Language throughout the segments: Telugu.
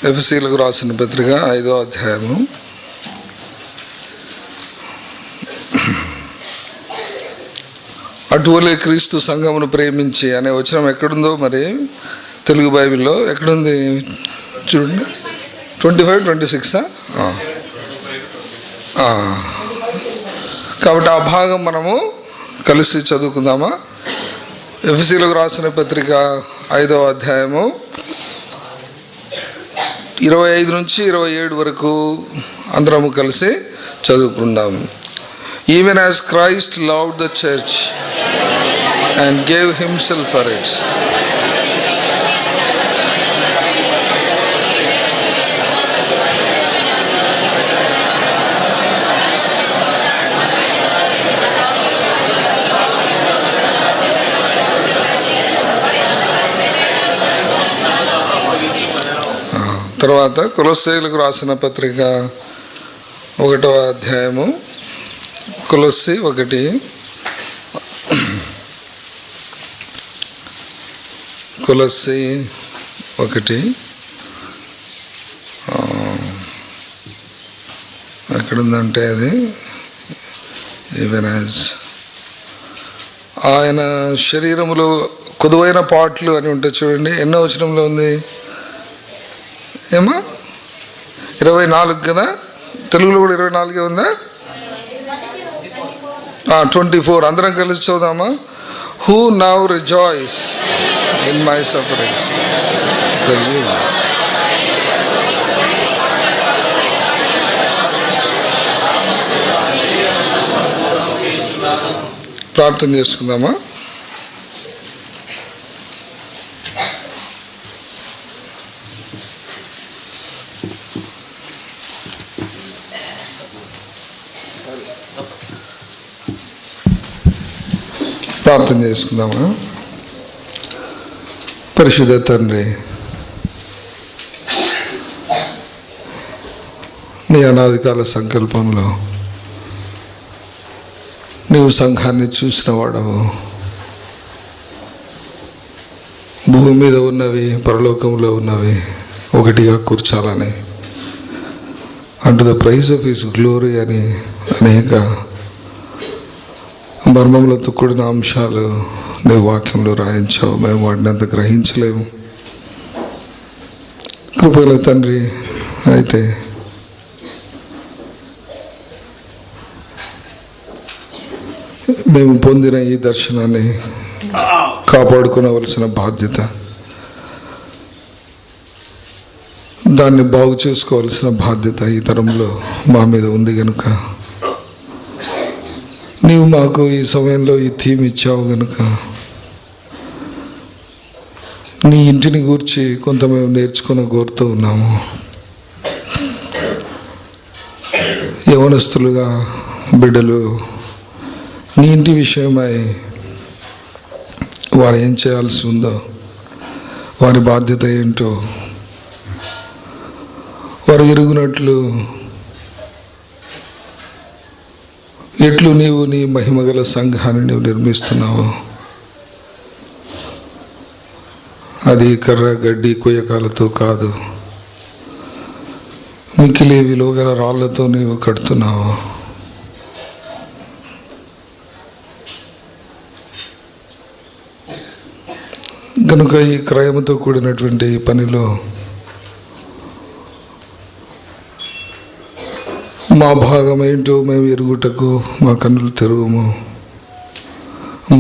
ఎఫెసీయులకు రాసిన పత్రిక 5వ అధ్యాయము. అటువలే క్రీస్తు సంఘమును ప్రేమించి అనే వచనం ఎక్కడుందో మరి తెలుగు బైబిల్లో ఎక్కడుంది చూడండి. 25-26 కాబట్టి ఆ భాగం మనము కలిసి చదువుకుందామా? ఎఫెసీయులకు రాసిన పత్రిక 5వ అధ్యాయము 25 నుంచి 27 వరకు అందరము కలిసి చదువుకుందాము. Even as Christ loved the church and gave himself for it. తర్వాత కొలస్సీయులకు రాసిన పత్రిక 1వ అధ్యాయము, కొలస్సీ 1 కొలస్సీ 1 ఎక్కడుందంటే అది ఈవెన్ యాజ్ ఆయన శరీరములో కొదువైన పాటలు అని ఉంటాయి చూడండి. ఎన్నో వచనంలో ఉంది ఏమా? 24 కదా, తెలుగులో కూడా 24 ఉందా? 24 అందరం కలిసి చూద్దామా? Who now rejoice in my sufferings for you. ప్రార్థన చేసుకుందామా? ప్రార్థన చేసుకుందామా? పరిశుద్ధ తండ్రి, నీ అనాదికాల సంకల్పంలో నీవు సంఘాన్ని చూసిన వాడవు. భూమి మీద ఉన్నవి పరలోకంలో ఉన్నవి ఒకటిగా కూర్చాలని, unto the praise of his glory అని అనేక మర్మములతో కూడిన అంశాలు నీ వాక్యంలో రాయించావు. మేము వాటిని అంత గ్రహించలేము. కృపగల తండ్రి, అయితే మేము పొందిన ఈ దర్శనాన్ని కాపాడుకోవలసిన బాధ్యత, దాన్ని బాగు చేసుకోవాల్సిన బాధ్యత ఈ తరంలో మా మీద ఉంది కనుక నీవు మాకు ఈ సమయంలో ఈ థీమ్ ఇచ్చావు కనుక నీ ఇంటిని గూర్చి కొంత మేము నేర్చుకుని కోరుతూ ఉన్నాము. యవనస్తులుగా బిడ్డలు నీ ఇంటి విషయమై వారు ఏం చేయాల్సి ఉందో, వారి బాధ్యత ఏంటో వారు ఎరుగునట్లు ఎట్లు నీవు నీ మహిమగల సంఘాన్ని నీవు నిర్మిస్తున్నావు. అది కర్ర గడ్డి కొయ్యకాలతో కాదు, మిక్కిలి విలువగల రాళ్లతో నీవు కడుతున్నావు. కనుక ఈ క్రయముతో కూడినటువంటి ఈ పనిలో మా భాగం ఏంటో మేము ఎరుగుటకు మా కన్నులు తెరువుము.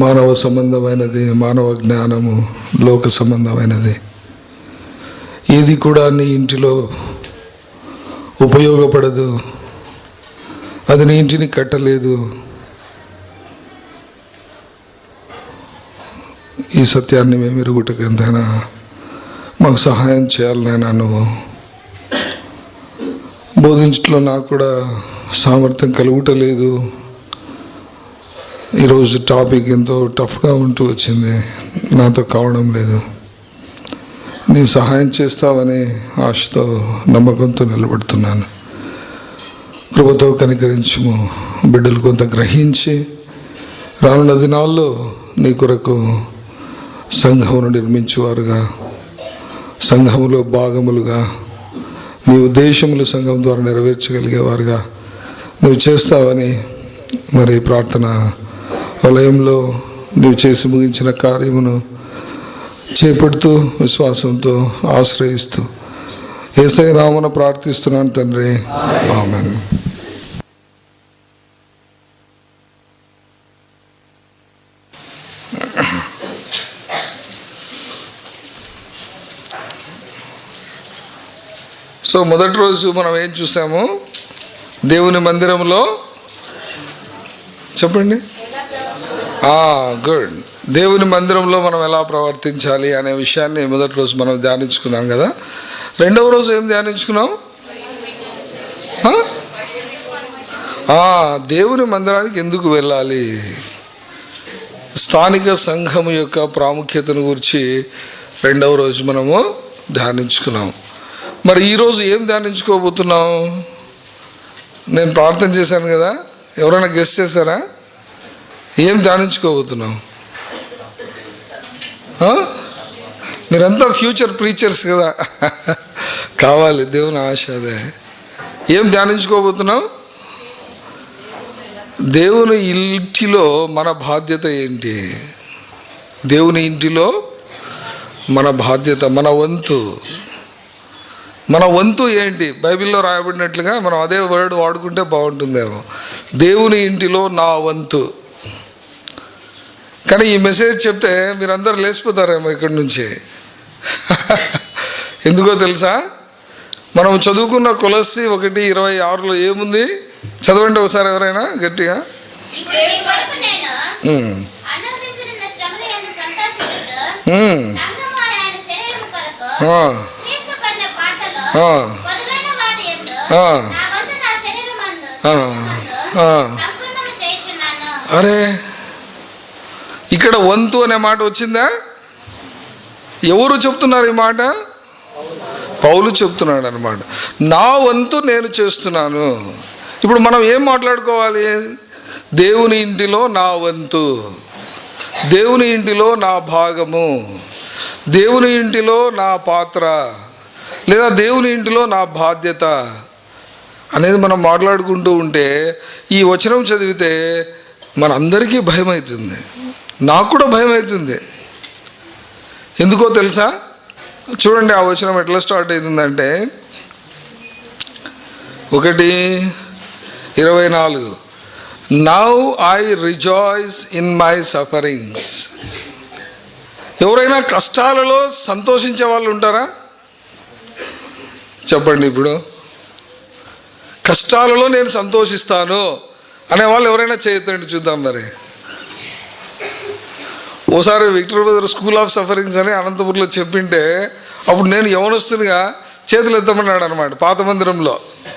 మానవ సంబంధమైనది, మానవ జ్ఞానము, లోక సంబంధమైనది ఏది కూడా నీ ఇంటిలో ఉపయోగపడదు. అది నీ ఇంటిని కట్టలేదు. ఈ సత్యాన్ని మేము ఎరుగుటకు ఎంతైనా మాకు సహాయం చేయాలనైనా నువ్వు బోధించట్లో నాకు కూడా సామర్థ్యం కలుగుటలేదు. ఈరోజు టాపిక్ ఎంతో టఫ్గా ఉంటూ వచ్చింది, నాతో కావడం లేదు. నీవు సహాయం చేస్తావని ఆశతో నమ్మకంతో నిలబడుతున్నాను. కృపతో కనికరించుము. బిడ్డలు కొంత గ్రహించి రానున్న దినాల్లో నీ కొరకు సంఘమును నిర్మించేవారుగా, సంఘములో భాగములుగా నీ ఉద్దేశములు సంఘం ద్వారా నెరవేర్చగలిగేవారుగా నువ్వు చేస్తావని మరి ప్రార్థన వలయంలో నువ్వు చేసి ముగించిన కార్యమును చేపడుతూ విశ్వాసంతో ఆశ్రయిస్తూ యేసయ్య నామమున ప్రార్థిస్తున్నాను తండ్రి, ఆమేన్. సో మొదటి రోజు మనం ఏం చూసాము? దేవుని మందిరంలో చెప్పండి. గుడ్. దేవుని మందిరంలో మనం ఎలా ప్రవర్తించాలి అనే విషయాన్ని మొదటి రోజు మనం ధ్యానించుకున్నాం కదా. రెండవ రోజు ఏం ధ్యానించుకున్నాం? దేవుని మందిరానికి ఎందుకు వెళ్ళాలి, స్థానిక సంఘం యొక్క ప్రాముఖ్యతను గురించి రెండవ రోజు మనము ధ్యానించుకున్నాం. మరి ఈరోజు ఏం ధ్యానించుకోబోతున్నాం? నేను ప్రార్థన చేశాను కదా, ఎవరైనా గెస్ట్ చేశారా? ఏం ధ్యానించుకోబోతున్నాం? మీరంతా ఫ్యూచర్ ప్రీచర్స్ కదా, కావాలి, దేవుని ఆశ అదే. ఏం ధ్యానించుకోబోతున్నాం? దేవుని ఇంటిలో మన బాధ్యత ఏంటి? దేవుని ఇంటిలో మన బాధ్యత, మన వంతు ఏంటి? బైబిల్లో రాయబడినట్లుగా మనం అదే వర్డ్ వాడుకుంటే బాగుంటుందేమో. దేవుని ఇంటిలో నా వంతు. కానీ ఈ మెసేజ్ చెప్తే మీరందరూ లేచిపోతారేమో ఇక్కడి నుంచి. ఎందుకో తెలుసా? మనం చదువుకున్న కొలస్సీ 1:26 ఏముంది? చదవండి ఒకసారి ఎవరైనా గట్టిగా. అరే, ఇక్కడ వంతు అనే మాట వచ్చిందా? ఎవరు చెప్తున్నారు ఈ మాట? పౌలు చెప్తున్నాడు అన్నమాట. నా వంతు నేను చేస్తున్నాను. ఇప్పుడు మనం ఏం మాట్లాడుకోవాలి? దేవుని ఇంటిలో నా వంతు, దేవుని ఇంటిలో నా భాగము, దేవుని ఇంటిలో నా పాత్ర, లేదా దేవుని ఇంటిలో నా బాధ్యత అనేది మనం మాట్లాడుకుంటూ ఉంటే ఈ వచనం చదివితే మనందరికీ భయం అవుతుంది. నాకు కూడా భయం అవుతుంది. ఎందుకో తెలుసా? చూడండి ఆ వచనం ఎట్లా స్టార్ట్ అవుతుందంటే 1:24 now I rejoice in my sufferings. ఎవరైనా కష్టాలలో సంతోషించే వాళ్ళు ఉంటారా? చెప్పండి. ఇప్పుడు కష్టాలలో నేను సంతోషిస్తాను అనేవాళ్ళు ఎవరైనా చేయొద్దండి, చూద్దాం. మరి ఓసారి Victor brother school of sufferings అని అనంతపురంలో చెప్పింటే అప్పుడు నేను యవనస్తునిగా చేతులు ఎత్తమన్నాడు అనమాట, పాత మందిరంలో.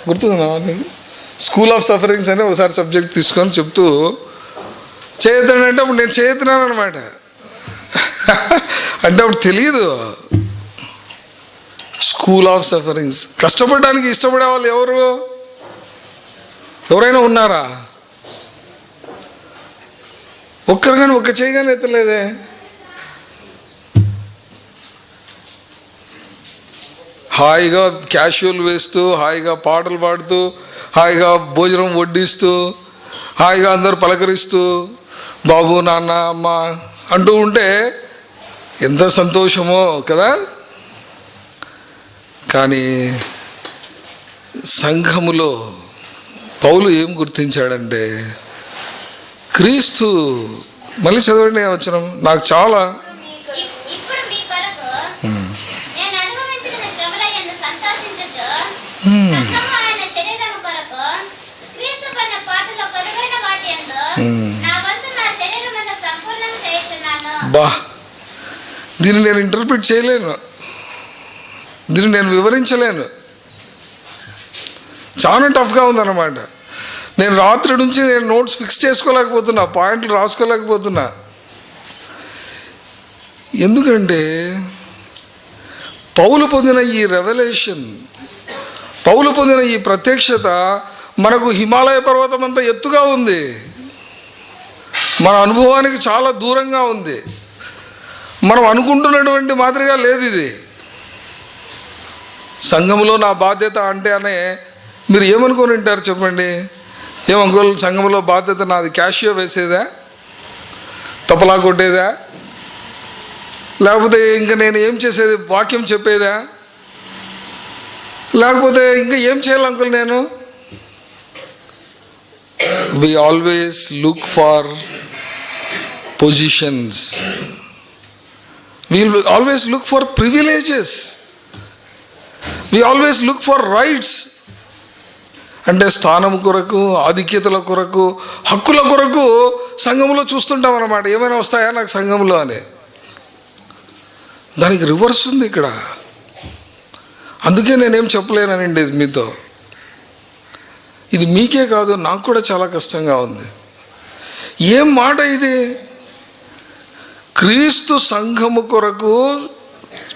గుర్తుందా నీకు? స్కూల్ ఆఫ్ సఫరింగ్స్ అని ఒకసారి సబ్జెక్ట్ తీసుకొని చెప్తూ చేయొద్దంటే అప్పుడు నేను చేస్తున్నాను అనమాట. అంటే అప్పుడు తెలియదు. స్కూల్ ఆఫ్ సఫరింగ్స్, కష్టపడడానికి ఇష్టపడే వాళ్ళు ఎవరైనా ఉన్నారా? ఒక్కరు కానీ ఒక్క చేయగానే ఎత్తలేదే. హాయిగా క్యాషువల్ వేస్తూ, హాయిగా పాటలు పాడుతూ, హాయిగా భోజనం వడ్డిస్తూ, హాయిగా అందరూ పలకరిస్తూ బాబు, నాన్న, అమ్మ అంటూ ఉంటే ఎంత సంతోషమో కదా. కానీ సంఘములో పౌలు ఏం గుర్తించాడంటే క్రీస్తు, మళ్ళీ చదవండి వచనం, నాకు చాలా బా, దీన్ని నేను ఇంటర్ప్రిట్ చేయలేను, దీన్ని నేను వివరించలేను. చాలా టఫ్గా ఉందన్నమాట. నేను రాత్రి నుంచి నేను నోట్స్ ఫిక్స్ చేసుకోలేకపోతున్నా, పాయింట్లు రాసుకోలేకపోతున్నా. ఎందుకంటే పౌలు పొందిన ఈ రెవల్యూషన్, పౌలు పొందిన ఈ ప్రత్యక్షత మనకు హిమాలయ పర్వతం అంత ఎత్తుగా ఉంది, మన అనుభవానికి చాలా దూరంగా ఉంది. మనం అనుకుంటున్నటువంటి మాదిరిగా లేదు ఇది. సంఘంలో నా బాధ్యత అంటే అనే మీరు ఏమనుకొని ఉంటారు చెప్పండి? ఏమనుకోలు? సంఘంలో బాధ్యత నాది క్యాషియో వేసేదా, తపలా కొట్టేదా, లేకపోతే ఇంకా నేను ఏం చేసేది, వాక్యం చెప్పేదా, లేకపోతే ఇంకా ఏం చేయాలి అంకుల్ నేను? We always look for positions. We will always look for privileges. We always look for rights. అంటే స్థానం కొరకు, ఆధిక్యతల కొరకు, హక్కుల కొరకు సంఘంలో చూస్తుంటాం అన్నమాట. ఏమైనా వస్తాయా నాకు సంఘంలో అని. దానికి రివర్స్ ఉంది ఇక్కడ. అందుకే నేనేం చెప్పలేనండి మీతో. ఇది మీకే కాదు, నాకు కూడా చాలా కష్టంగా ఉంది. ఏం మాట ఇది? క్రీస్తు సంఘము కొరకు,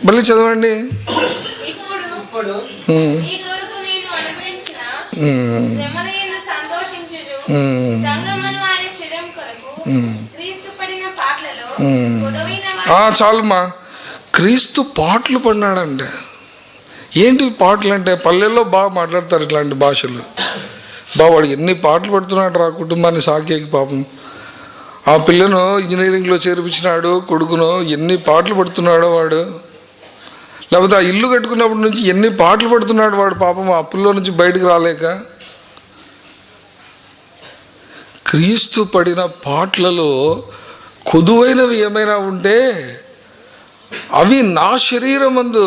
మళ్ళీ చదవండి. చాలుమా. క్రీస్తు పాటలు పడినాడంటే ఏంటి పాటలు అంటే? పల్లెల్లో బాగా మాట్లాడతారు ఇట్లాంటి భాషలు. వాడు ఎన్ని పాటలు పడుతున్నాడు రా కుటుంబాన్ని సాకేకి. పాపం ఆ పిల్లను ఇంజనీరింగ్లో చేర్పించినాడు, కొడుకును ఎన్ని పాటలు పడుతున్నాడో వాడు. లేకపోతే ఆ ఇల్లు కట్టుకున్నప్పటి నుంచి ఎన్ని పాటలు పడుతున్నాడు వాడు పాపం, ఆ అప్పుల్లో నుంచి బయటకు రాలేక. క్రీస్తు పడిన పాటలలో కొదువైనవి ఏమైనా ఉంటే అవి నా శరీరమందు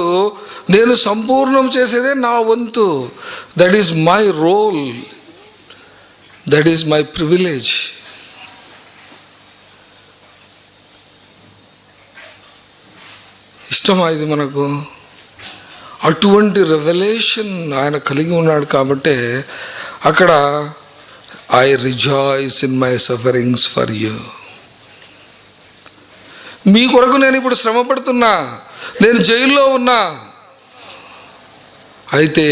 నేను సంపూర్ణం చేసేదే నా వంతు. That is my role, that is my privilege. ఇష్టమా ఇది మనకు? అటువంటి రెవల్యూషన్ ఆయన కలిగి ఉన్నాడు కాబట్టి అక్కడ I rejoice in my sufferings for you. మీ కొరకు నేను ఇప్పుడు శ్రమ పడుతున్నా, నేను జైల్లో ఉన్నా, అయితే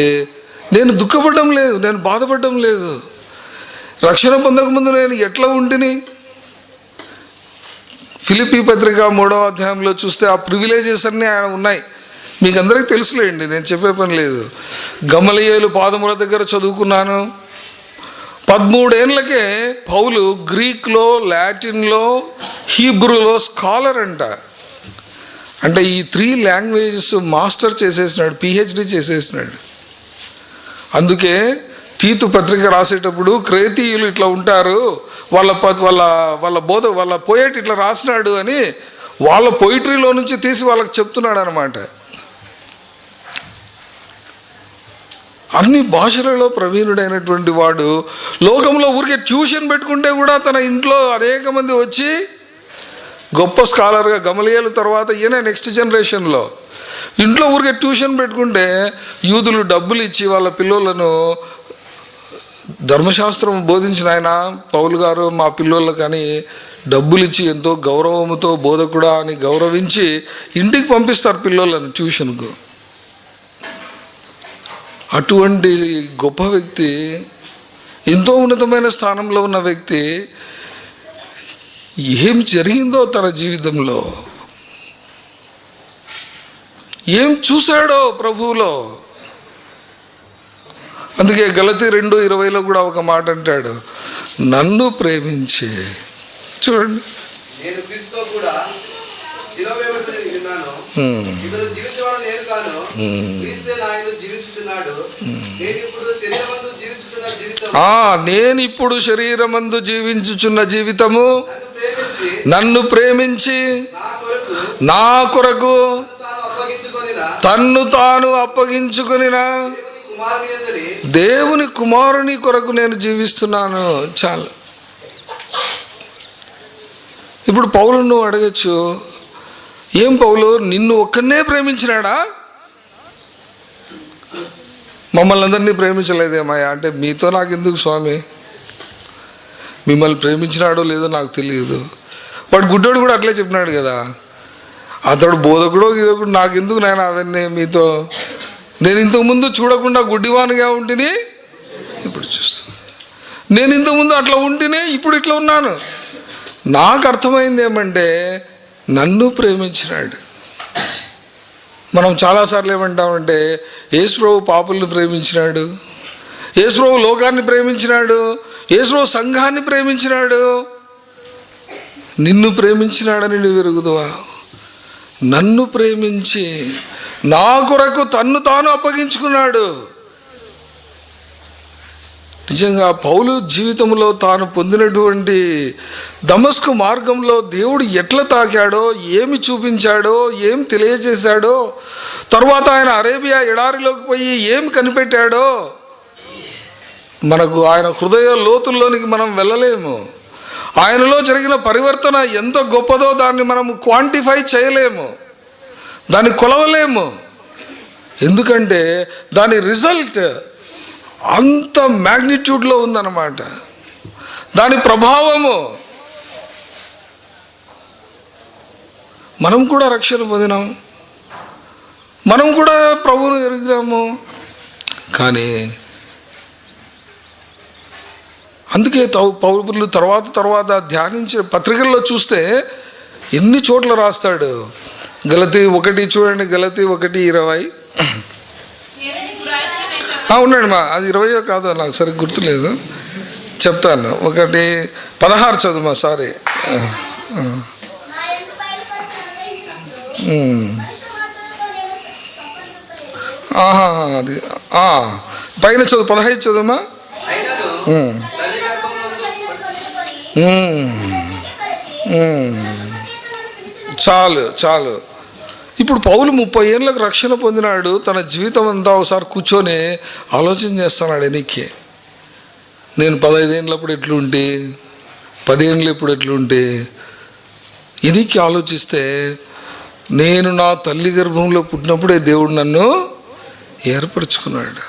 నేను దుఃఖపడడం లేదు, నేను బాధపడడం లేదు. రక్షణ పొందకముందు నేను ఎట్లా ఉంటిని? ఫిలిప్పీ పత్రిక 3వ అధ్యాయంలో చూస్తే ఆ ప్రివిలేజెస్ అన్నీ ఆయన ఉన్నాయి. మీకు అందరికీ తెలుసులేండి, నేను చెప్పే పని లేదు. గమలియేలు పాదముల దగ్గర చదువుకున్నాను. 13 ఏళ్ళకే పౌలు గ్రీక్లో, లాటిన్లో, హీబ్రూలో స్కాలర్ అంట. అంటే ఈ 3 లాంగ్వేజెస్ మాస్టర్ చేసేసినాడు, పిహెచ్డి చేసేసినాడు. అందుకే తీతు పత్రిక రాసేటప్పుడు క్రేతీయులు ఇట్లా ఉంటారు, వాళ్ళ బోధ, వాళ్ళ పోయేట్ ఇట్లా రాసినాడు అని వాళ్ళ పోయిటరీలో నుంచి తీసి వాళ్ళకి చెప్తున్నాడు అనమాట. అన్ని భాషలలో ప్రవీణుడైనటువంటి వాడు లోకంలో ఊరికే ట్యూషన్ పెట్టుకుంటే కూడా తన ఇంట్లో అనేక మంది వచ్చి గొప్ప స్కాలర్గా, గమలియేలు తర్వాత ఈయన నెక్స్ట్ జనరేషన్లో ఇంట్లో ఊరికే ట్యూషన్ పెట్టుకుంటే యూదులు డబ్బులు ఇచ్చి వాళ్ళ పిల్లలను, ధర్మశాస్త్రం బోధించిన ఆయన పౌలు గారు మా పిల్లలకని డబ్బులు ఇచ్చి ఎంతో గౌరవంతో బోధకుడా అని గౌరవించి ఇంటికి పంపిస్తారు పిల్లలను ట్యూషన్కు. అటువంటి గొప్ప వ్యక్తి, ఎంతో ఉన్నతమైన స్థానంలో ఉన్న వ్యక్తి, ఏం జరిగిందో తన జీవితంలో, ఏం చూశాడో ప్రభువులో. అందుకే గలతీ 2:20 కూడా ఒక మాట అంటాడు, నన్ను ప్రేమించి. చూడండి, నేను ఇప్పుడు శరీరమందు జీవించుచున్న జీవితము నన్ను ప్రేమించి నా కొరకు తన్ను తాను అప్పగించుకొనిన దేవుని కుమారుని కొరకు నేను జీవిస్తున్నాను. చాలు. ఇప్పుడు పౌలు నువ్వు అడగచ్చు, ఏం పౌలు నిన్ను ఒక్కనే ప్రేమించినాడా? మమ్మల్ని అందరినీ ప్రేమించలేదేమయ్యా అంటే, మీతో నాకు ఎందుకు స్వామి, మిమ్మల్ని ప్రేమించినాడో లేదో నాకు తెలియదు. వాడు గుడ్డోడు కూడా అట్లే చెప్పినాడు కదా, అతడు బోధకుడో ఇదొకడు నాకెందుకు నాయన అవన్నీ మీతో, నేను ఇంతకుముందు చూడకుండా గుడ్డివానిగా ఉంటిని ఇప్పుడు చూస్తాను, నేను ఇంతకుముందు అట్లా ఉంటేనే ఇప్పుడు ఇట్లా ఉన్నాను. నాకు అర్థమైంది ఏమంటే నన్ను ప్రేమించినాడు, మనం చాలాసార్లు ఏమంటామంటే యేసుప్రభు పాపులను ప్రేమించినాడు, యేసుప్రభు లోకాన్ని ప్రేమించినాడు, యేసుప్రభు సంఘాన్ని ప్రేమించినాడు. నిన్ను ప్రేమించినాడని నువ్వు ఎరుగుదువా? నన్ను ప్రేమించి నా కొరకు తన్ను తాను అప్పగించుకున్నాడు. నిజంగా పౌలు జీవితంలో తాను పొందినటువంటి దమస్కు మార్గంలో దేవుడు ఎట్లా తాకాడో, ఏమి చూపించాడో, ఏం తెలియజేశాడో, తర్వాత ఆయన అరేబియా ఎడారిలోకి పోయి ఏం కనిపెట్టాడో మనకు ఆయన హృదయ లోతుల్లోనికి మనం వెళ్ళలేము. ఆయనలో జరిగిన పరివర్తన ఎంత గొప్పదో దాన్ని మనం క్వాంటిఫై చేయలేము, దాన్ని కొలవలేము. ఎందుకంటే దాని రిజల్ట్ అంత మ్యాగ్నిట్యూడ్లో ఉందన్నమాట. దాని ప్రభావము. మనం కూడా రక్షణ పొందినాం, మనం కూడా ప్రభువును ఎరిగినాము. కానీ అందుకే పౌరులు తర్వాత ధ్యానించే పత్రికల్లో చూస్తే ఎన్ని చోట్ల రాస్తాడు. గలతీ 1 చూడండి, గలతీ 1:20. ఉండండి మా, అది 20 కాదో నాకు సరిగ్గా గుర్తులేదు, చెప్తాను. 1:16 చదువు మా. సారీ, అది పైన చదువు, 15 చదువుమా. చాలు. ఇప్పుడు పౌలు 30 ఏళ్ళకు రక్షణ పొందినాడు. తన జీవితం అంతా ఒకసారి కూర్చొని ఆలోచన చేస్తున్నాడు. ఎనికి నేను 15 ఏళ్ళప్పుడు ఎట్లుంటే, 10 ఏళ్ళు ఇప్పుడు ఎట్లుంటే, ఎనికి ఆలోచిస్తే నేను నా తల్లి గర్భంలో పుట్టినప్పుడే దేవుడు నన్ను ఏర్పరచుకున్నాడు.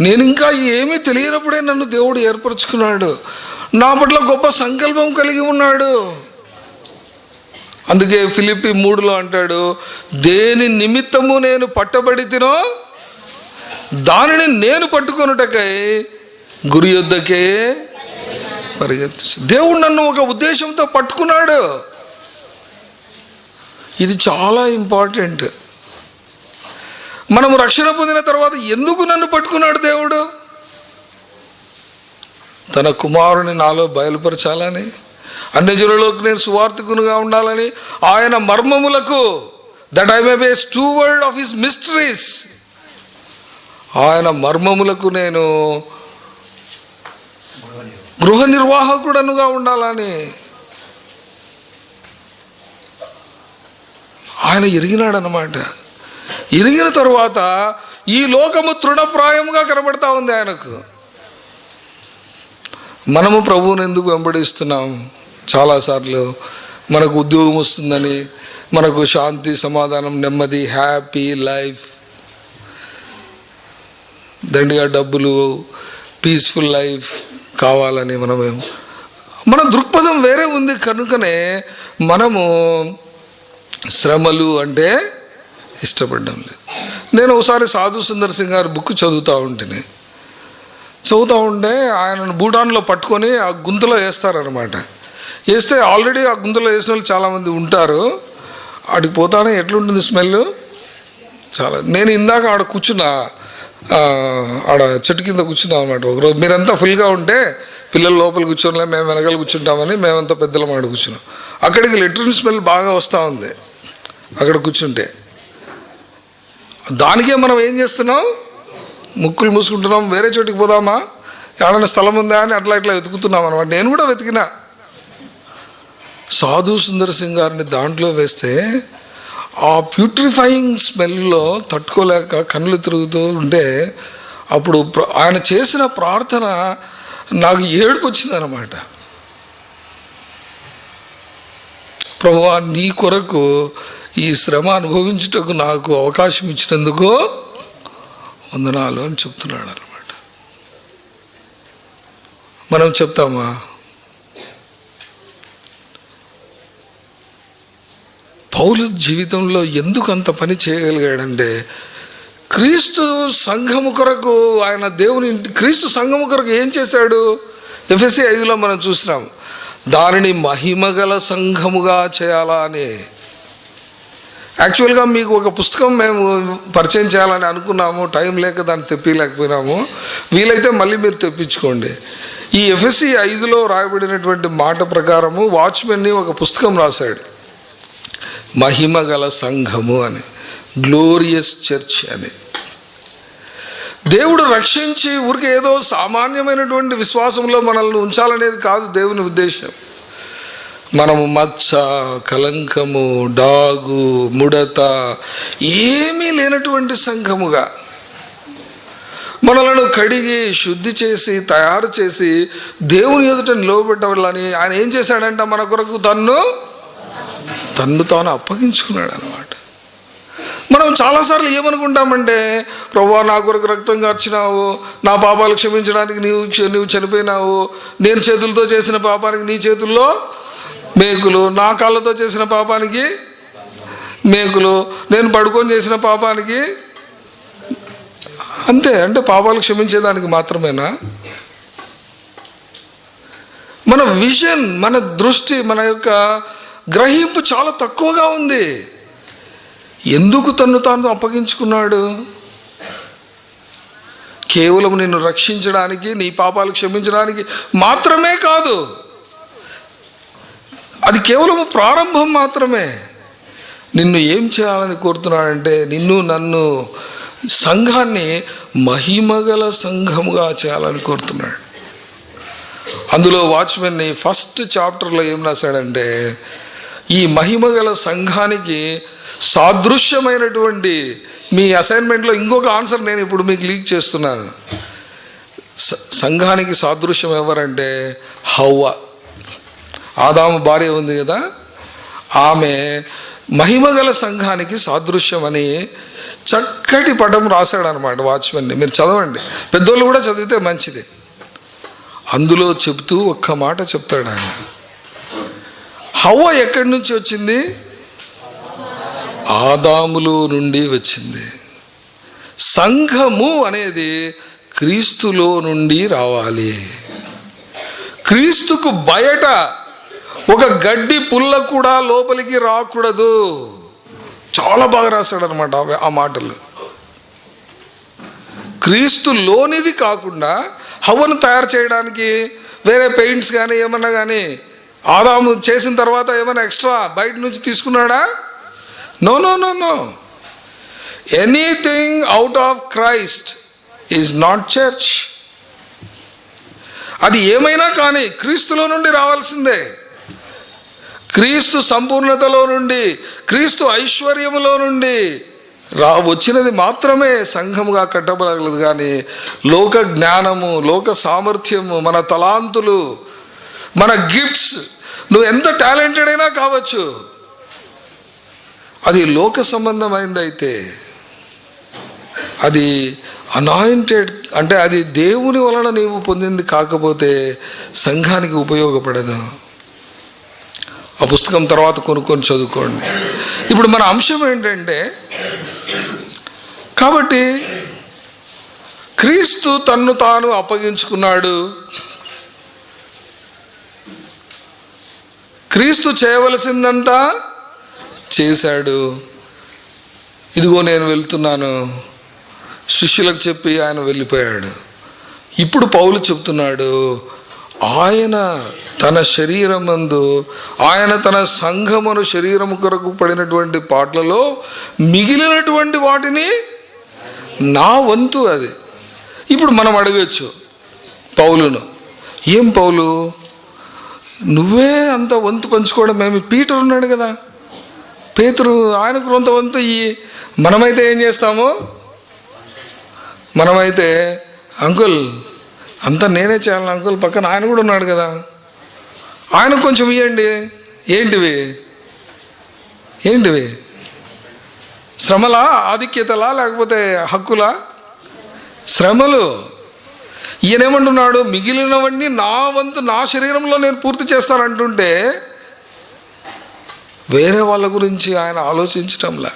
నేను ఇంకా ఏమీ తెలియనప్పుడే నన్ను దేవుడు ఏర్పరచుకున్నాడు. నా పట్ల గొప్ప సంకల్పం కలిగి ఉన్నాడు. అందుకే ఫిలిప్పీ 3లో అంటాడు, దేని నిమిత్తము నేను పట్టబడి తినో దానిని నేను పట్టుకొనుటకై గురి యొద్దకే పరిగెత్తు. దేవుడు నన్ను ఒక ఉద్దేశంతో పట్టుకున్నాడు. ఇది చాలా ఇంపార్టెంట్. మనము రక్షణ పొందిన తర్వాత ఎందుకు నన్ను పట్టుకున్నాడు దేవుడు? తన కుమారుని నాలో బయలుపరచాలని, అన్యజనులకు నేను సువార్తికునిగా ఉండాలని, ఆయన మర్మములకు, that I may be a steward of his mysteries, ఆయన మర్మములకు నేను గృహ నిర్వాహకుడనుగా ఉండాలని ఆయన ఎరిగినాడనమాట. ఎరిగిన తరువాత ఈ లోకము తృణప్రాయంగా కనబడతా ఉంది ఆయనకు. మనము ప్రభువుని ఎందుకు వెంబడిస్తున్నాం? చాలాసార్లు మనకు ఉద్యోగం వస్తుందని, మనకు శాంతి, సమాధానం, నెమ్మది, హ్యాపీ లైఫ్, దండిగా డబ్బులు, పీస్ఫుల్ లైఫ్ కావాలని మన దృక్పథం వేరే ఉంది. కనుకనే మనము శ్రమలు అంటే ఇష్టపడడం లేదు. నేను ఒకసారి సాధు సుందర్ సింగ్ గారి బుక్ చదువుతూ ఉంటే ఆయనను భూటాన్లో పట్టుకొని ఆ గుంతలో వేస్తారనమాట. వేస్తే ఆల్రెడీ ఆ గుంతలో వేసిన వాళ్ళు చాలామంది ఉంటారు. ఆడికి పోతానే ఎట్లుంటుంది స్మెల్ చాలా. నేను ఇందాక ఆడ కూర్చున్నా, ఆడ చెట్టు కింద కూర్చున్నాం అనమాట. ఒకరోజు మీరంతా ఫుల్గా ఉంటే పిల్లలు లోపల కూర్చోలే, మేము వెనకాల కూర్చుంటామని మేమంతా పెద్దలం ఆడ కూర్చున్నాం. అక్కడికి లెట్రిన్ స్మెల్ బాగా వస్తూ ఉంది అక్కడ కూర్చుంటే. దానికే మనం ఏం చేస్తున్నాం, ముక్కులు మూసుకుంటున్నాం. వేరే చోటికి పోదామా, ఏమైనా స్థలం ఉందా అని అట్లా వెతుకుతున్నాం అనమాట. నేను కూడా వెతికినా. సాధు సుందర్ సింగ్ గారిని దాంట్లో వేస్తే ఆ ప్యూట్రిఫైయింగ్ స్మెల్లో తట్టుకోలేక కళ్ళు తిరుగుతూ ఉంటే అప్పుడు ఆయన చేసిన ప్రార్థన నాకు ఏడుపు వచ్చిందనమాట. ప్రభువా, నీ కొరకు ఈ శ్రమ అనుభవించుటకు నాకు అవకాశం ఇచ్చినందుకు వందనాలు అని చెప్తున్నాడు అనమాట. మనం చెప్తామా? పౌలు జీవితంలో ఎందుకు అంత పని చేయగలిగాడంటే క్రీస్తు సంఘము కొరకు, ఆయన దేవుని క్రీస్తు సంఘము కొరకు ఏం చేశాడు? ఎఫెసీ 5లో మనం చూసినాం. దానిని మహిమగల సంఘముగా చేయాలా అని, యాక్చువల్గా మీకు ఒక పుస్తకం మేము పరిచయం చేయాలని అనుకున్నాము, టైం లేక దాన్ని తెప్పిలేకపోయినాము. వీలైతే మళ్ళీ మీరు తెప్పించుకోండి. ఈ ఎఫెసీ 5లో రాయబడినటువంటి మాట ప్రకారము వాచ్మెన్ని ఒక పుస్తకం రాశాడు, మహిమ గల సంఘము అని, గ్లోరియస్ చర్చ్ అని. దేవుడు రక్షించి ఊరికే ఏదో సామాన్యమైనటువంటి విశ్వాసంలో మనల్ని ఉంచాలనేది కాదు దేవుని ఉద్దేశం. మనము మచ్చ, కలంకము, డాగు, ముడత ఏమీ లేనటువంటి సంఘముగా మనలను కడిగి శుద్ధి చేసి తయారు చేసి దేవుని ఎదుట నిలవబెట్టాలని ఆయన ఏం చేశాడంట, మన కొరకు తన్ను తాను అప్పగించుకున్నాడు అన్నమాట. మనం చాలాసార్లు ఏమనుకుంటామంటే, ప్రభువా నా కొరకు రక్తం కార్చినావు, నా పాపాలు క్షమించడానికి నీవు చనిపోయినావు, నేను చేతులతో చేసిన పాపానికి నీ చేతుల్లో మేకులు, నా కాళ్ళతో చేసిన పాపానికి మేకులు, నేను పడుకొని చేసిన పాపానికి అంతే. అంటే పాపాలు క్షమించేదానికి మాత్రమేనా? మన విజన్, మన దృష్టి, మన యొక్క గ్రహింపు చాలా తక్కువగా ఉంది. ఎందుకు తన్ను తాను అప్పగించుకున్నాడు? కేవలం నిన్ను రక్షించడానికి, నీ పాపాలు క్షమించడానికి మాత్రమే కాదు. అది కేవలం ప్రారంభం మాత్రమే. నిన్ను ఏం చేయాలని కోరుతున్నాడంటే, నిన్ను నన్ను సంఘాన్ని మహిమగల సంఘముగా చేయాలని కోరుతున్నాడు. అందులో వాచ్మెన్ని ఫస్ట్ చాప్టర్లో ఏం రాశాడంటే, ఈ మహిమగల సంఘానికి సాదృశ్యమైనటువంటి, మీ అసైన్మెంట్లో ఇంకొక ఆన్సర్ నేను ఇప్పుడు మీకు లీక్ చేస్తున్నాను. సంఘానికి సాదృశ్యం ఎవరంటే హవ్వ, ఆదాము భార్య ఉంది కదా, ఆమె మహిమగల సంఘానికి సాదృశ్యం అని చక్కటి పటం రాశాడు అనమాట వాచ్మెన్ని. మీరు చదవండి, పెద్దోళ్ళు కూడా చదివితే మంచిది. అందులో చెబుతూ ఒక్క మాట చెప్తాడు ఆయన, హవ్వ ఎక్కడి నుంచి వచ్చింది? ఆదాములో నుండి వచ్చింది. సంఘము అనేది క్రీస్తులో నుండి రావాలి. క్రీస్తుకు బయట ఒక గడ్డి పుల్ల కూడా లోపలికి రాకూడదు. చాలా బాగా రాశాడు అనమాట ఆ మాటలు. క్రీస్తులోనిది కాకుండా హవ్వను తయారు చేయడానికి వేరే పెయింట్స్ కానీ ఏమన్నా కానీ ఆదాము చేసిన తర్వాత ఏమైనా ఎక్స్ట్రా బయట నుంచి తీసుకున్నాడా? No no no no. Anything out of Christ is not church. అది ఏమైనా కానీ క్రీస్తులో నుండి రావాల్సిందే. క్రీస్తు సంపూర్ణతలో నుండి, క్రీస్తు ఐశ్వర్యములో నుండి వచ్చినది మాత్రమే సంఘముగా కట్టబడగలదు. కానీ లోక జ్ఞానము, లోక సామర్థ్యము, మన తలాంతులు, మన గిఫ్ట్స్, నువ్వు ఎంత టాలెంటెడ్ అయినా కావచ్చు, అది లోక సంబంధమైందైతే, అది అనాయింటెడ్ అంటే అది దేవుని వలన నీవు పొందింది కాకపోతే సంఘానికి ఉపయోగపడదు. ఆ పుస్తకం తర్వాత కొనుక్కొని చదువుకోండి. ఇప్పుడు మన అంశం ఏంటంటే, కాబట్టి క్రీస్తు తన్ను తాను అప్పగించుకున్నాడు. క్రీస్తు చేయవలసిందంతా చేశాడు. ఇదిగో నేను వెళ్తున్నాను శిష్యులకు చెప్పి ఆయన వెళ్ళిపోయాడు. ఇప్పుడు పౌలు చెప్తున్నాడు, ఆయన తన శరీరమందు, ఆయన తన సంఘమును శరీరము కొరకు పడినటువంటి పాటలలో మిగిలినటువంటి వాటిని నా వంతు అది. ఇప్పుడు మనం అడగచ్చు పౌలును, ఏం పౌలు నువ్వే అంత వంతు పంచుకోవడం ఏమి? పీటర్ ఉన్నాడు కదా, పేతురు, ఆయనకు కొంత వంతు ఇయ్యి. మనమైతే ఏం చేస్తాము? మనమైతే అంకుల్ అంతా నేనే చేయాలని, అంకుల్ పక్కన ఆయన కూడా ఉన్నాడు కదా, ఆయనకు కొంచెం ఇవ్వండి. ఏంటివి శ్రమలా, ఆధిక్యతలా, లేకపోతే హక్కులా? శ్రమలు. ఈయనేమంటున్నాడు, మిగిలినవన్నీ నా వంతు, నా శరీరంలో నేను పూర్తి చేస్తానంటుంటే వేరే వాళ్ళ గురించి ఆయన ఆలోచించటంలా.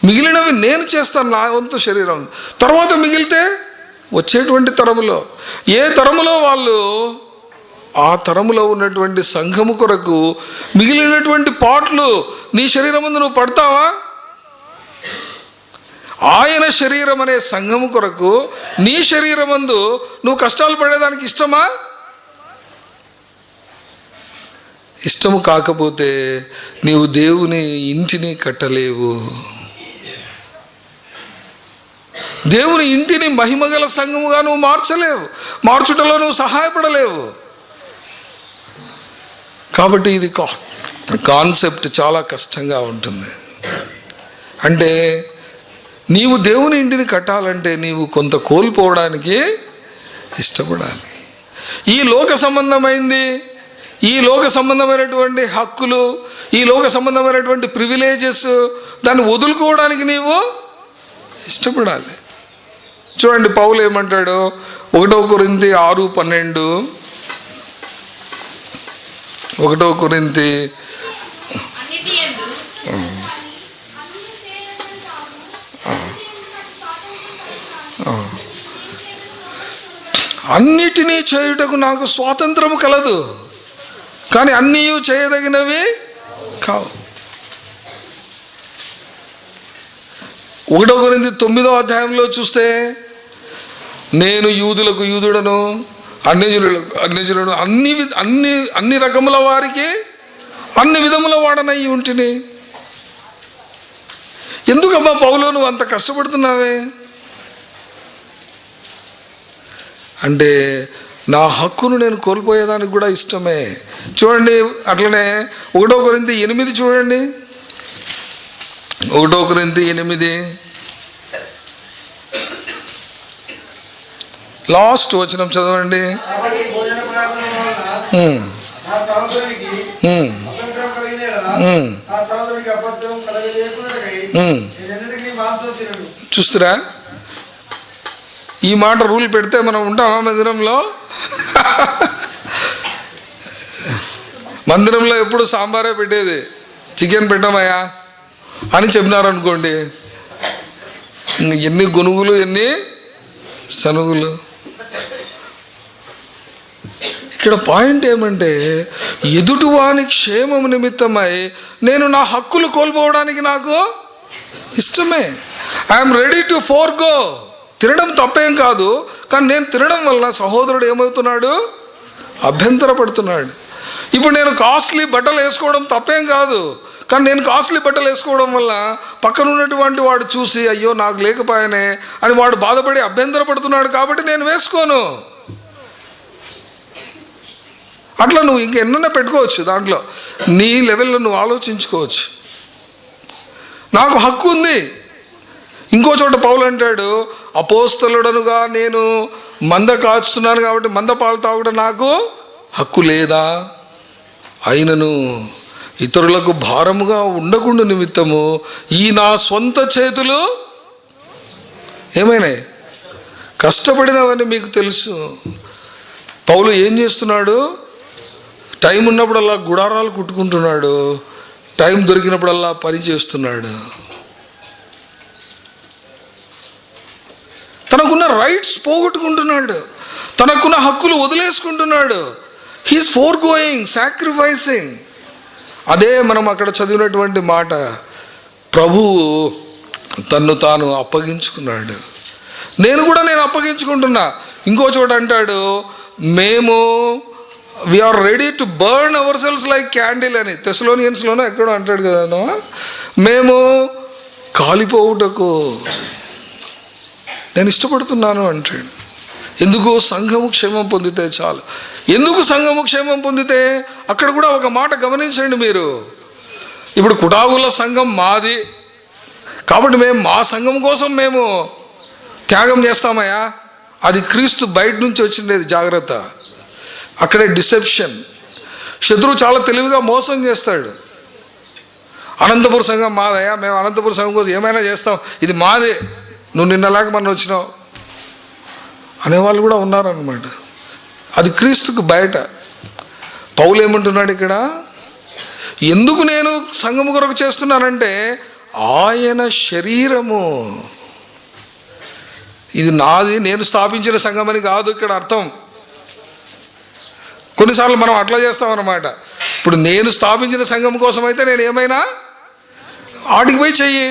మిగిలినవి నేను చేస్తాను నా వంతు శరీరం. తర్వాత మిగిలితే వచ్చేటువంటి తరములో, ఏ తరములో వాళ్ళు ఆ తరములో ఉన్నటువంటి సంఘము కొరకు మిగిలినటువంటి పాటలు నీ శరీరం ముందు నువ్వు పడతావా? ఆయన శరీరం అనే సంఘము కొరకు నీ శరీరం ముందు నువ్వు కష్టాలు పడేదానికి ఇష్టమా? ఇష్టము కాకపోతే నీవు దేవుని ఇంటిని కట్టలేవు. దేవుని ఇంటిని మహిమగల సంఘముగా నువ్వు మార్చలేవు, మార్చుటలో నువ్వు సహాయపడలేవు. కాబట్టి ఇది కాన్సెప్ట్ చాలా కష్టంగా ఉంటుంది. అంటే నీవు దేవుని ఇంటిని కట్టాలంటే నీవు కొంత కోల్పోవడానికి ఇష్టపడాలి. ఈ లోక సంబంధమైంది, ఈ లోక సంబంధమైనటువంటి హక్కులు, ఈ లోక సంబంధమైనటువంటి ప్రివిలేజెస్, దాన్ని వదులుకోవడానికి నీవు ఇష్టపడాలి. చూడండి పౌలు ఏమంటాడు, 1 కొరింథీ 6:12, 1 కొరింథీ అన్నిటినీ చేయుటకు నాకు స్వాతంత్రము కలదు, కానీ అన్నీ చేయదగినవి కావు. 1 కొరింథీ 9వ అధ్యాయంలో చూస్తే, నేను యూదులకు యూదుడను, అన్యజనులకు అన్యజనుడు, అన్ని రకముల వారికి అన్ని విధముల వాడనై ఉంటిని. ఎందుకమ్మా పౌలు నువ్వు అంత కష్టపడుతున్నావే అంటే, నా హక్కును నేను కోల్పోయేదానికి కూడా ఇష్టమే. చూడండి అట్లనే 1 కొరింథీ 8 చూడండి, 1 కొరింథీ 8 లాస్ట్ వచనం చదవండి. చూస్తురా, ఈ మాట రూల్ పెడితే మనం ఉంటామా మందిరంలో? మందిరంలో ఎప్పుడు సాంబారే పెట్టేది, చికెన్ పెట్టమయ్యా అని చెప్పినారనుకోండి, ఎన్ని గొనుగులు ఎన్ని సనుగులు. ఇక్కడ పాయింట్ ఏమంటే, ఎదుటివాని క్షేమము నిమిత్తమై నేను నా హక్కులు కోల్పోవడానికి నాకు ఇష్టమే. I'm ready to forgo. తినడం తప్పేం కాదు, కానీ నేను తినడం వల్ల సహోదరుడు ఏమవుతున్నాడు? అభ్యంతరపడుతున్నాడు. ఇప్పుడు నేను కాస్ట్లీ బట్టలు వేసుకోవడం తప్పేం కాదు, కానీ నేను కాస్ట్లీ బట్టలు వేసుకోవడం వల్ల పక్కన ఉన్నటువంటి వాడు చూసి అయ్యో నాకు లేకపోయానే అని వాడు బాధపడి అభ్యంతరపడుతున్నాడు, కాబట్టి నేను వేసుకోను. అట్లా నువ్వు ఇంకెన్నైనా పెట్టుకోవచ్చు, దాంట్లో నీ లెవెల్లో నువ్వు ఆలోచించుకోవచ్చు. నాకు హక్కు ఉంది. ఇంకో చోట పౌలు అంటాడు, అపోస్తలుడనుగా నేను మంద కాచుతున్నాను కాబట్టి మంద పాలు తాగడం నాకు హక్కు లేదా? అయినను ఇతరులకు భారముగా ఉండకుండా నిమిత్తము ఈ నా సొంత చేతులు ఏమైనాయి? కష్టపడినవని మీకు తెలుసు. పౌలు ఏం చేస్తున్నాడు? టైం ఉన్నప్పుడల్లా గుడారాలు కుట్టుకుంటున్నాడు, టైం దొరికినప్పుడల్లా పని చేస్తున్నాడు. తనకున్న రైట్స్ పోగొట్టుకుంటున్నాడు, తనకున్న హక్కులు వదిలేసుకుంటున్నాడు. He's forgoing, sacrificing. అదే మనం అక్కడ చదివినటువంటి మాట, ప్రభువు తన్ను తాను అప్పగించుకున్నాడు. నేను అప్పగించుకుంటున్నా. ఇంకో చోట అంటాడు, మేము we are ready to burn our selves like candle అని. తెస్సలోనియన్స్లోనో ఎక్కడో అంటాడు కదా, మేము కాలిపోవుటకు నేను ఇష్టపడుతున్నాను అంటాడు. ఎందుకు? సంఘము క్షేమం పొందితే చాలు. ఎందుకు సంఘము క్షేమం పొందితే? అక్కడ కూడా ఒక మాట గమనించండి మీరు. ఇప్పుడు కుటాగుల సంఘం మాది కాబట్టి మేము మా సంఘం కోసం మేము త్యాగం చేస్తామయ్యా, అది క్రీస్తు బయట నుంచి వచ్చిండేది. జాగ్రత్త, అక్కడే డిసెప్షన్. శత్రువు చాలా తెలివిగా మోసం చేస్తాడు. అనంతపుర సంఘం మాదయ్యా, మేము అనంతపుర సంఘం కోసం ఏమైనా చేస్తాం, ఇది మాదే, నువ్వు నిన్నలాగా మనం వచ్చినావు అనేవాళ్ళు కూడా ఉన్నారన్నమాట. అది క్రీస్తుకు బయట. పౌలు ఏమంటున్నాడు ఇక్కడ, ఎందుకు నేను సంఘము కొరకు చేస్తున్నానంటే ఆయన శరీరము, ఇది నాది, నేను స్థాపించిన సంఘం అని కాదు ఇక్కడ అర్థం. కొన్నిసార్లు మనం అట్లా చేస్తామన్నమాట. ఇప్పుడు నేను స్థాపించిన సంఘం కోసం అయితే నేను ఏమైనా ఆడికి పోయి చెయ్యి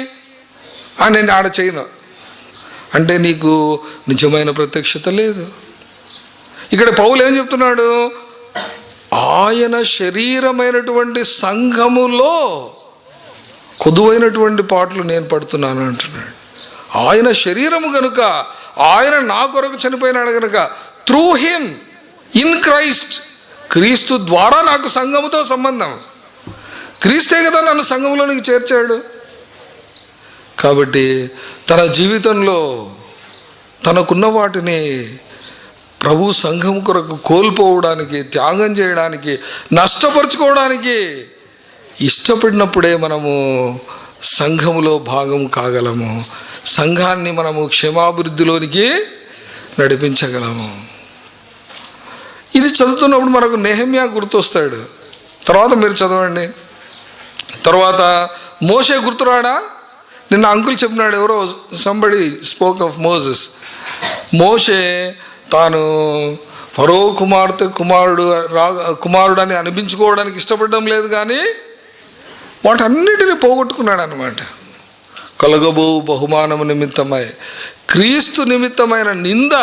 అని నేను ఆడ చేయను అంటే నీకు నిజమైన ప్రత్యక్షత లేదు. ఇక్కడ పౌలు ఏం చెప్తున్నాడు? ఆయన శరీరమైనటువంటి సంఘములో కొదువైనటువంటి పాటలు నేను పడుతున్నాను అంటున్నాడు. ఆయన శరీరము కనుక, ఆయన నా కొరకు చనిపోయినాడు కనుక, త్రూ హిమ్, ఇన్ క్రైస్ట్, క్రీస్తు ద్వారా నాకు సంఘముతో సంబంధం. క్రీస్తే కదా నన్ను సంఘంలోనికి చేర్చాడు. కాబట్టి తన జీవితంలో తనకున్న వాటిని ప్రభు సంఘం కొరకు కోల్పోవడానికి, త్యాగం చేయడానికి, నష్టపరుచుకోవడానికి ఇష్టపడినప్పుడే మనము సంఘములో భాగం కాగలము. సంఘాన్ని మనము క్షేమాభివృద్ధిలోనికి నడిపించగలము. ఇది చదువుతున్నప్పుడు మనకు నెహెమ్యా గుర్తొస్తాడు. తర్వాత మీరు చదవండి. తర్వాత మోషే గుర్తురాడా? నిన్న అంకుల్ చెప్పినాడు, ఎవరో సంబడి స్పోక్ ఆఫ్ మోసెస్. మోషే తాను ఫరో కుమారుడు అని అనిపించుకోవడానికి ఇష్టపడడం లేదు, కానీ వాటన్నిటిని పోగొట్టుకున్నాడు అన్నమాట. కలగబో బహుమానము నిమిత్తమై క్రీస్తు నిమిత్తమైన నింద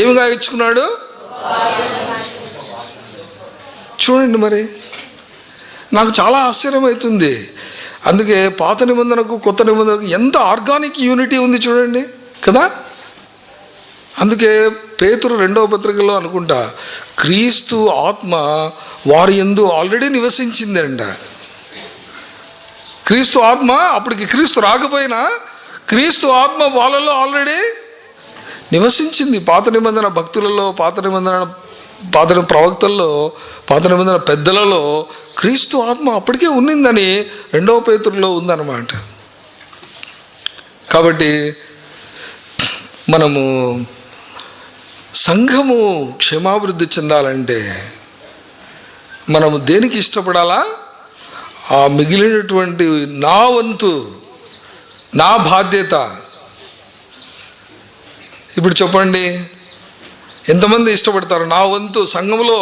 ఏమిగా ఇచ్చుకున్నాడు చూడండి. మరి నాకు చాలా ఆశ్చర్యం అవుతుంది. అందుకే పాత నిబంధనకు కొత్త నిబంధనకు ఎంత ఆర్గానిక్ యూనిటీ ఉంది చూడండి కదా. అందుకే పేతురు 2వ పత్రికలో అనుకుంటా, క్రీస్తు ఆత్మ వారి యందు ఆల్రెడీ నివసించిందంట. క్రీస్తు ఆత్మ, అప్పటికి క్రీస్తు రాకపోయినా క్రీస్తు ఆత్మ వాళ్ళలో ఆల్రెడీ నివసించింది. పాత నిబంధన భక్తులలో, పాత నిబంధన ప్రవక్తల్లో, పాత నిబంధన పెద్దలలో క్రీస్తు ఆత్మ అప్పటికే ఉన్నిందని 2వ పేతురులో ఉందన్నమాట. కాబట్టి మనము సంఘము క్షేమాభివృద్ధి చెందాలంటే మనము దేనికి ఇష్టపడాలా? ఆ మిగిలినటువంటి నా వంతు, నా బాధ్యత. ఇప్పుడు చెప్పండి, ఎంతమంది ఇష్టపడతారు నా వంతు సంఘంలో?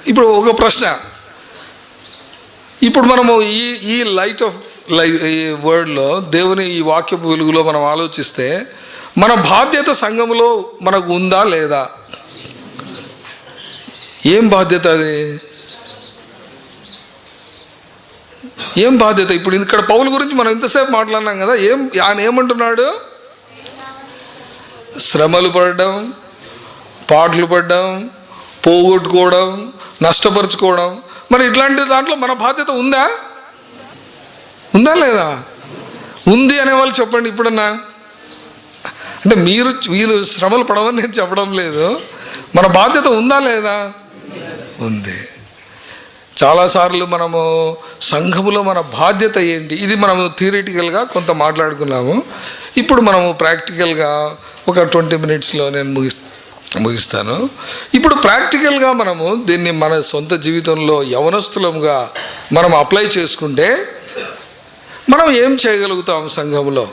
ఇప్పుడు ఒక ప్రశ్న, ఇప్పుడు మనము ఈ లైట్ ఆఫ్ ఈ వర్డ్లో, దేవుని ఈ వాక్యపు వెలుగులో మనం ఆలోచిస్తే మన బాధ్యత సంఘంలో మనకు ఉందా లేదా? ఏం బాధ్యత అది? ఏం బాధ్యత? ఇప్పుడు ఇక్కడ పౌలు గురించి మనం ఇంతసేపు మాట్లాడినాం కదా. ఆయన ఏమంటున్నాడు? శ్రమలు పడడం, పాటలు పడడం, పోగొట్టుకోవడం, నష్టపరుచుకోవడం. మరి ఇట్లాంటి దాంట్లో మన బాధ్యత ఉందా లేదా? ఉంది అనేవాళ్ళు చెప్పండి ఇప్పుడన్నా. అంటే మీరు శ్రమలు పడవని నేను చెప్పడం లేదు. మన బాధ్యత ఉందా లేదా? ఉంది. చాలాసార్లు మనము సంఘములో మన బాధ్యత ఏంటి, ఇది మనము థియరిటికల్గా కొంత మాట్లాడుకున్నాము. ఇప్పుడు మనము ప్రాక్టికల్గా ఒక 20 మినిట్స్లో నేను ముగిస్తాను. ఇప్పుడు ప్రాక్టికల్గా మనము దీన్ని మన సొంత జీవితంలో యవనస్తులంగా మనం అప్లై చేసుకుంటే మనం ఏం చేయగలుగుతాం సంఘంలో?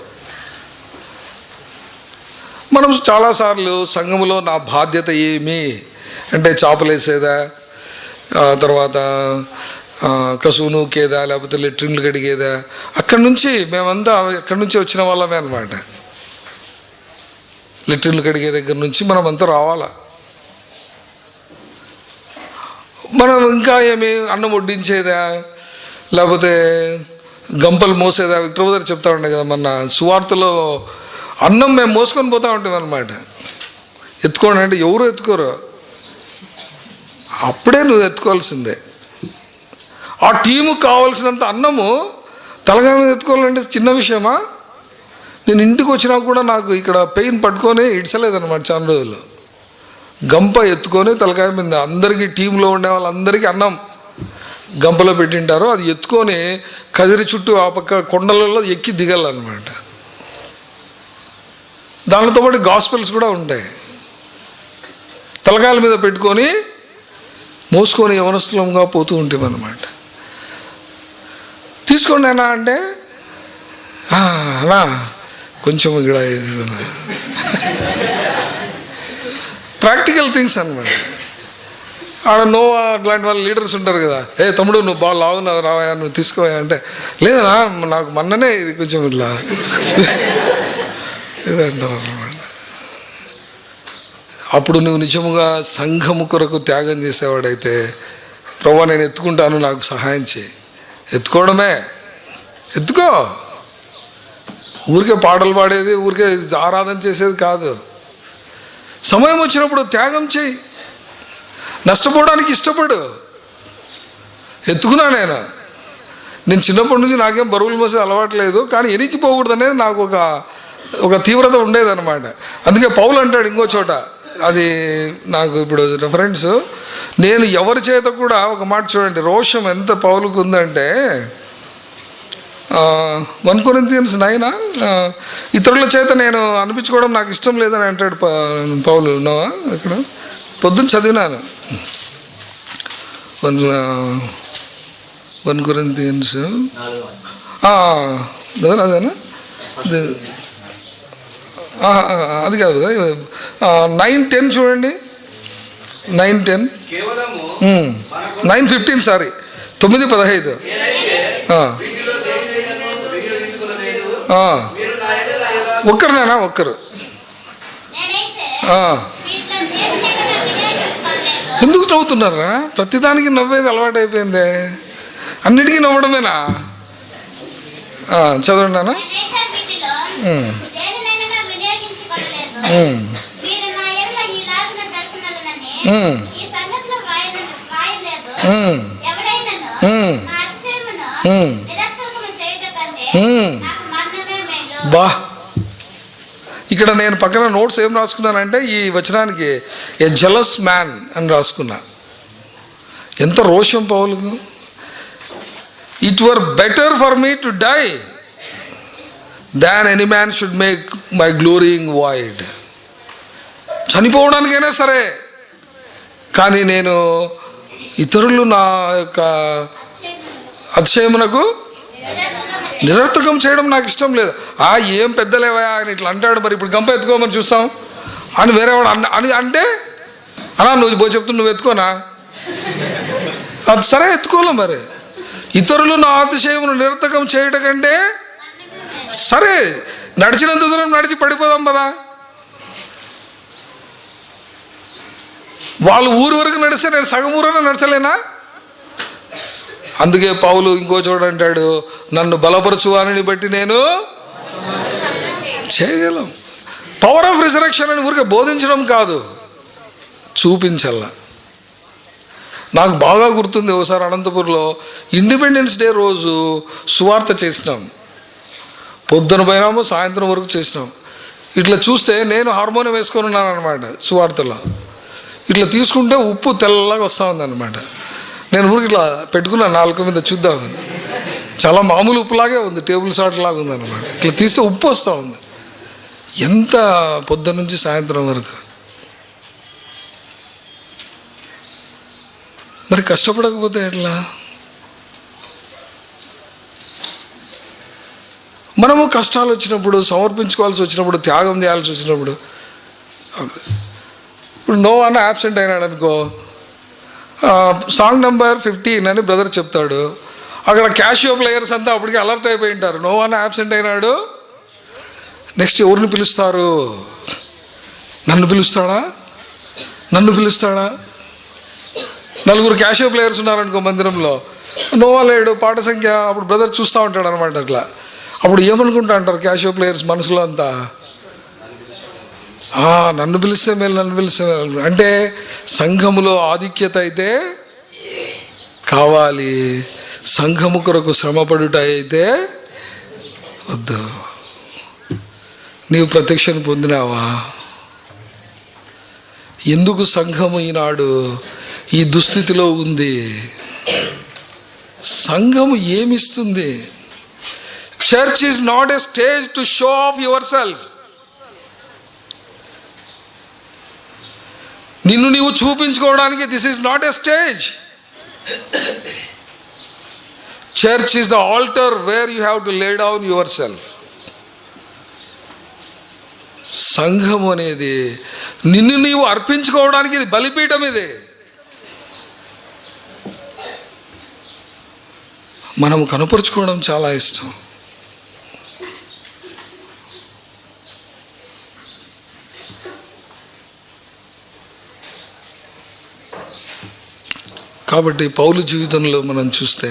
మనం చాలాసార్లు సంఘంలో నా బాధ్యత ఏమి అంటే చాపలేసేదా, తర్వాత కసువు నూకేదా, లేకపోతే లెట్రిన్లు కడిగేదా? అక్కడి నుంచి మేమంతా అక్కడి నుంచి వచ్చిన వాళ్ళమే అన్నమాట. లెట్రిన్లు కడిగే దగ్గర నుంచి మనం అంతా రావాలా. మనం ఇంకా ఏమి అన్నం వడ్డించేదా, లేకపోతే గంపలు మోసేదా? విక్టర్ బ్రదర్ చెప్తా ఉండే కదా మొన్న సువార్తలో, అన్నం మేము మోసుకొని పోతూ ఉంటాం అన్నమాట. ఎత్తుకోండి అంటే ఎవరు ఎత్తుకోరు, అప్పుడే నువ్వు ఎత్తుకోవాల్సిందే. ఆ టీముకు కావాల్సినంత అన్నము తలగా మీద ఎత్తుకోవాలంటే చిన్న విషయమా? నేను ఇంటికి వచ్చినా కూడా నాకు ఇక్కడ పెయిన్ పట్టుకొని ఇడ్చలేదన్నమాట చాలా రోజులు. గంప ఎత్తుకొని తలకాయ మీద అందరికీ, టీంలో ఉండే వాళ్ళందరికీ అన్నం గంపలో పెట్టింటారు. అది ఎత్తుకొని కదిరి చుట్టూ ఆ పక్క కొండలలో ఎక్కి దిగాలన్నమాట. దానితో పాటు గాస్పెల్స్ కూడా ఉంటాయి. తలకాయల మీద పెట్టుకొని మోసుకొని యవనస్తులంగా పోతూ ఉంటామన్నమాట. తీసుకోండి అన్నా అంటే అలా కొంచెం ఇక్కడ ప్రాక్టికల్ థింగ్స్ అన్నమాట. ఆడ నోవా అట్లాంటి వాళ్ళు లీడర్స్ ఉంటారు కదా, ఏ తమ్ముడు నువ్వు బాగా లావున్నావు రావా నువ్వు తీసుకోవా అంటే, లేదా నాకు మొన్ననే ఇది కొంచెం ఇట్లా ఇది అంటారు అన్నమాట. అప్పుడు నువ్వు నిజముగా సంఘము కొరకు త్యాగం చేసేవాడైతే, ప్రభువా నేను ఎత్తుకుంటాను నాకు సహాయం చేయి. ఎత్తుకోవడమే, ఎత్తుకో. ఊరికే పాటలు పాడేది, ఊరికే ఆరాధన చేసేది కాదు. సమయం వచ్చినప్పుడు త్యాగం చేయి. నష్టపోవడానికి ఇష్టపడు. ఎత్తుకున్నా నేను చిన్నప్పటి నుంచి నాకేం బరువులు మోసే అలవాటు లేదు, కానీ ఎనికిపోకూడదు అనేది నాకు ఒక తీవ్రత ఉండేదన్నమాట. అందుకే పౌలు అంటాడు ఇంకో చోట, అది నాకు ఇప్పుడు రెఫరెన్స్, నేను ఎవరి చేత కూడా, ఒక మాట చూడండి రోషం ఎంత పౌలుకు ఉందంటే, 1 Corinthians 9 ఇతరుల చేత నేను అనిపించుకోవడం నాకు ఇష్టం లేదని అంటాడు పౌలు. నోవా ఇక్కడ పొద్దున్న చదివినాను 1 Corinthians అదేనా, అది కాదు కదా, 9:10 చూడండి. 9:10 9:15 సారీ 9:15 ఒక్కరునేనా? ఒక్కరు. ఎందుకు నవ్వుతున్నారా? ప్రతిదానికి నవ్వేది అలవాటు అయిపోయింది. అన్నిటికీ నవ్వడమేనా? చదవండి నాన్న. బా, ఇక్కడ నేను పక్కన నోట్స్ ఏం రాసుకున్నానంటే, ఈ వచనానికి ఏ జెలస్ మ్యాన్ అని రాసుకున్నా. ఎంత రోషం పౌలుకు. It were better for me to die than any man should make my glorying void. చనిపోవడానికైనా సరే, కానీ నేను ఇతరులు నా యొక్క అతిశయమునకు నిరర్థకం చేయడం నాకు ఇష్టం లేదు. ఏం పెద్దలేవా అని ఇట్లా అంటాడు, మరి ఇప్పుడు గంప ఎత్తుకోమని చూస్తాం అని వేరేవాడు అని అంటే, నువ్వు చెప్తున్నా నువ్వు ఎత్తుకోనా? అది సరే ఎత్తుకోలే. మరి ఇతరులు నా అతిశయమును నిరర్థకం చేయడం కంటే సరే నడిచినంత దూరం నడిచి పడిపోదాం కదా. వాళ్ళు ఊరి వరకు నడిస్తే నేను సగం ఊరన్నా నడచలేనా? అందుకే పౌలు ఇంకో చోట అంటాడు, నన్ను బలపరచువాని బట్టి నేను చేయగలం. పవర్ ఆఫ్ రిజరెక్షన్ అని ఊరికే బోధించడం కాదు, చూపించాల. నాకు బాగా గుర్తుంది, ఒకసారి అనంతపూర్లో ఇండిపెండెన్స్ డే రోజు సువార్త చేసినాం. పొద్దున పోయినాము, సాయంత్రం వరకు చేసినాం. ఇట్లా చూస్తే నేను హార్మోనియం వేసుకొని ఉన్నాను అనమాట. సువార్తలో ఇట్లా తీసుకుంటే ఉప్పు తెల్లగా వస్తూ ఉందన్నమాట. నేను ఊరికి ఇట్లా పెట్టుకున్నాను నాలుగు మీద చూద్దామని. చాలా మామూలు ఉప్పులాగే ఉంది, టేబుల్ సాల్ట్ లాగా ఉందన్నమాట. ఇట్లా తీస్తే ఉప్పు వస్తూ ఉంది. ఎంత పొద్దున్న నుంచి సాయంత్రం వరకు. మరి కష్టపడకపోతే ఎట్లా? మనము కష్టాలు వచ్చినప్పుడు, సమర్పించుకోవాల్సి వచ్చినప్పుడు, త్యాగం చేయాల్సి వచ్చినప్పుడు, ఇప్పుడు నోవానా యాబ్సెంట్ అయినాడు అనుకో, సాంగ్ నెంబర్ 15 అని బ్రదర్ చెప్తాడు. అక్కడ క్యాషియో ప్లేయర్స్ అంతా అప్పటికి అలర్ట్ అయిపోయి ఉంటారు. నోవానా యాబ్సెంట్ అయినాడు, నెక్స్ట్ ఎవరిని పిలుస్తారు? నన్ను పిలుస్తాడా? నలుగురు క్యాషియో ప్లేయర్స్ ఉన్నారనుకో మందిరంలో, నోవా లేడు, పాట సంఖ్య. అప్పుడు బ్రదర్ చూస్తూ ఉంటాడు అనమాట. అట్లా అప్పుడు ఏమనుకుంటా అంటారు క్యాషియో ప్లేయర్స్ మనసులో అంతా, నన్ను పిలిస్తే మేలు, అంటే సంఘములో ఆధిక్యత అయితే కావాలి, సంఘము కొరకు శ్రమపడుట అయితే వద్దు. నీవు ప్రత్యక్షను పొందినావా? ఎందుకు సంఘము ఈనాడు ఈ దుస్థితిలో ఉంది? సంఘము ఏమిస్తుంది? Church is not a stage to show off yourself. నిన్ను నీవు చూపించుకోవడానికి this is not a stage. Church is the altar where you have to lay down yourself. సంఘం అనేది నిన్ను నీవు అర్పించుకోవడానికి ఇది బలిపీఠం. ఇది మనం కనపరుచుకోవడం చాలా ఇష్టం. కాబట్టి పౌలు జీవితంలో మనం చూస్తే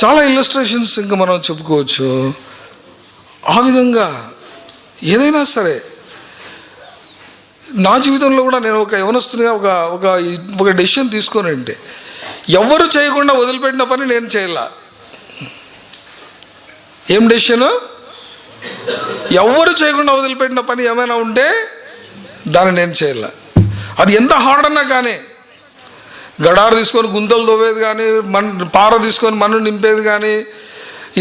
చాలా ఇల్లస్ట్రేషన్స్ ఇంకా మనం చెప్పుకోవచ్చు. ఆ విధంగా ఏదైనా సరే నా జీవితంలో కూడా నేను ఒక యవనస్తునిగా ఒక డెసిషన్ తీసుకోనంటే ఎవరు చేయకుండా వదిలిపెట్టిన పని నేను చేయాల. ఏం డెసిషను? ఎవరు చేయకుండా వదిలిపెట్టిన పని ఏమైనా ఉంటే దాన్ని నేను చేయాల. అది ఎంత హార్డ్ అన్నా కానీ, గడారు తీసుకొని గుంతలు తవ్వేది కానీ, పార తీసుకొని మన్ను నింపేది కానీ,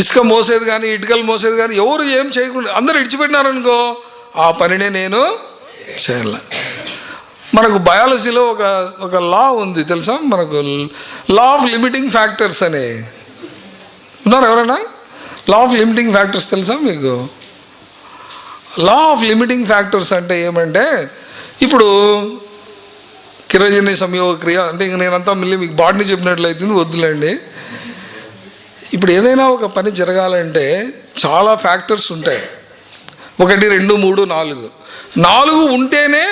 ఇసుక మోసేది కానీ, ఇటుకలు మోసేది కానీ, ఎవరు ఏం చేయకుండా అందరూ ఇడిచిపెట్టినారనుకో ఆ పనినే నేను చేయాల. మనకు బయాలజీలో ఒక లా ఉంది తెలుసా? మనకు లా ఆఫ్ లిమిటింగ్ ఫ్యాక్టర్స్ అని ఉన్నారు. ఎవరైనా లా ఆఫ్ లిమిటింగ్ ఫ్యాక్టర్స్ తెలుసా మీకు? లా ఆఫ్ లిమిటింగ్ ఫ్యాక్టర్స్ అంటే ఏమంటే, ఇప్పుడు కిరజని సంయోగ క్రియ అంటే ఇంక నేనంతా మళ్ళీ మీకు బాడీని చెప్పినట్లయితే వద్దులేండి. ఇప్పుడు ఏదైనా ఒక పని జరగాలంటే చాలా ఫ్యాక్టర్స్ ఉంటాయి. 1, 2, 3, 4. 4 ఉంటేనే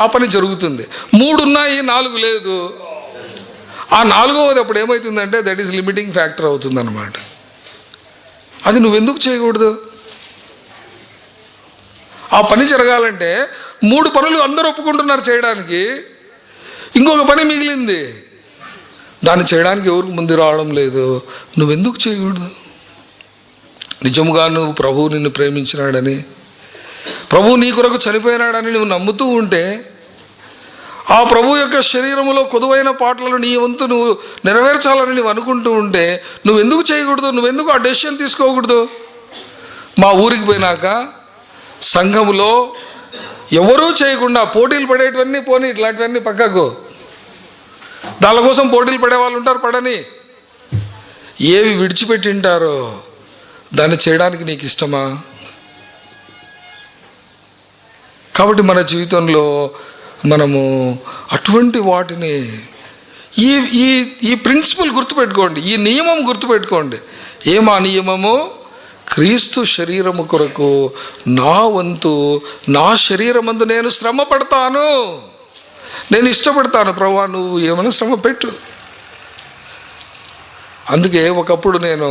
ఆ పని జరుగుతుంది. 3 ఉన్నాయి, 4 లేదు. ఆ 4వది అప్పుడు ఏమవుతుందంటే దట్ ఈస్ లిమిటింగ్ ఫ్యాక్టర్ అవుతుంది అన్నమాట. అది నువ్వెందుకు చేయకూడదు? ఆ పని జరగాలంటే 3 పనులు అందరూ ఒప్పుకుంటున్నారు చేయడానికి, ఇంకొక పని మిగిలింది, దాన్ని చేయడానికి ఎవరికి ముందు రావడం లేదు. నువ్వెందుకు చేయకూడదు? నిజముగా నువ్వు ప్రభువు నిన్ను ప్రేమించినాడని, ప్రభువు నీ కొరకు చనిపోయినాడని నువ్వు నమ్ముతూ ఉంటే, ఆ ప్రభు యొక్క శరీరములో కొదువైన పాటలను నీ వంతు నువ్వు నెరవేర్చాలని నువ్వు అనుకుంటూ ఉంటే నువ్వెందుకు చేయకూడదు? నువ్వెందుకు ఆ డెసిషన్ తీసుకోకూడదు? మా ఊరికి పోయినాక సంఘములో ఎవరూ చేయకుండా పోటీలు పడేటివన్నీ పోనీ, ఇట్లాంటివన్నీ పక్కకు. దానికోసం పోటీలు పడే వాళ్ళు ఉంటారు, పడని. ఏవి విడిచిపెట్టింటారో దాన్ని చేయడానికి నీకు ఇష్టమా? కాబట్టి మన జీవితంలో మనము అటువంటి వాటిని ఈ ఈ ఈ ప్రిన్సిపల్ గుర్తుపెట్టుకోండి, ఈ నియమం గుర్తుపెట్టుకోండి. ఏమా నియమము? క్రీస్తు శరీరము కొరకు నా వంతు, నా శరీరమందు నేను శ్రమ పడతాను, నేను ఇష్టపడతాను. ప్రభువా నువ్వు ఏమైనా శ్రమ పెట్టు. అందుకే ఒకప్పుడు నేను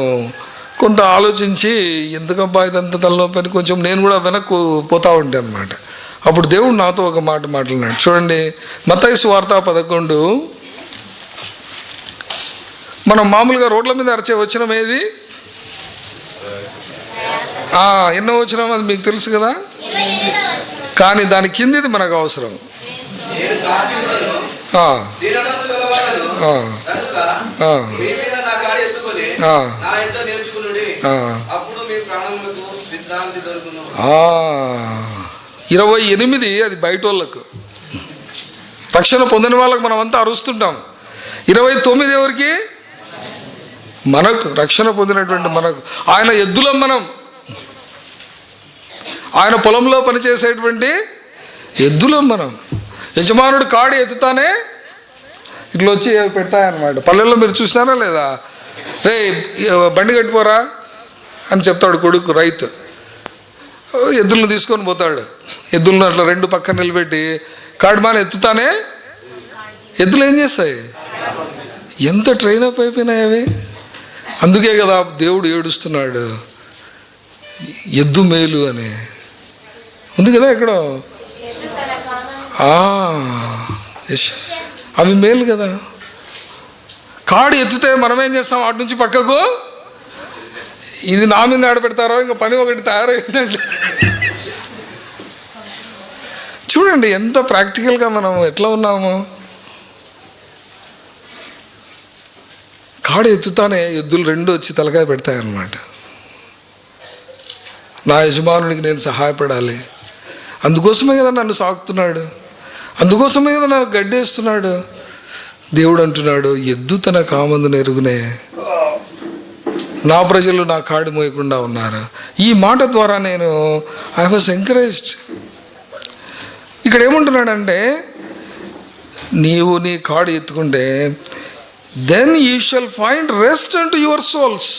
కొంత ఆలోచించి ఎందుకబ్బా ఇదంతా తలనొప్పని కొంచెం నేను కూడా వెనక్కు పోతూ ఉంటాను అనమాట. అప్పుడు దేవుడు నాతో ఒక మాట మాట్లాడినాడు. చూడండి, మత్తయి సువార్త 11. మనం మామూలుగా రోడ్ల మీద అరిచే వచనం ఏది? ఎన్నో వచనం అది మీకు తెలుసు కదా, కానీ దాని కిందిది మనకు అవసరం. ఆ 28 అది బయట వాళ్ళకు, రక్షణ పొందిన వాళ్ళకు మనం అంతా అరుస్తుంటాం. 29 ఎవరికి? మనకు, రక్షణ పొందినటువంటి మనకు. ఆయన ఎద్దులం మనం, ఆయన పొలంలో పనిచేసేటువంటి ఎద్దులం మనం. యజమానుడు కాడి ఎత్తుతానే ఇట్లా వచ్చి పెడతాయన్నమాట. పల్లెల్లో మీరు చూసినారా లేదా? రే బండి కట్టిపోరా అని చెప్తాడు కొడుకు, రైతు. ఎద్దులను తీసుకొని పోతాడు. ఎద్దులను అట్లా 2 పక్కన నిలబెట్టి కాడిమాన ఎత్తుతానే ఎద్దులు ఏం చేస్తాయి? ఎంత ట్రైన్ అప్ అయిపోయినాయి అవి. అందుకే కదా దేవుడు ఏడుస్తున్నాడు, ఎద్దు మేలు అని ఉంది కదా ఎక్కడో. అవి మేలు కదా. కాడి ఎత్తుతే మనం ఏం చేస్తాం? అటు నుంచి పక్కకు, ఇది నా మీద ఆడపెడతారో ఇంకా పని ఒకటి తయారైందంటే. చూడండి ఎంత ప్రాక్టికల్గా మనం ఎట్లా ఉన్నాము. కాడి ఎత్తుతానే ఎద్దులు 2 వచ్చి తలకాయ పెడతాయన్నమాట. నా యజమానునికి నేను సహాయపడాలి, అందుకోసమే కదా నన్ను సాకుతున్నాడు, అందుకోసమే కదా నాకు గడ్డేస్తున్నాడు. దేవుడు అంటున్నాడు, ఎద్దు తన కామందును ఎరుగునే, నా ప్రజలు నా కాడి మోయకుండా ఉన్నారు. ఈ మాట ద్వారా నేను ఐ వాజ్ ఎంకరేజ్డ్. ఇక్కడ ఏమంటున్నాడంటే, నీవు నీ కాడి ఎత్తుకుంటే then you shall find rest and your souls.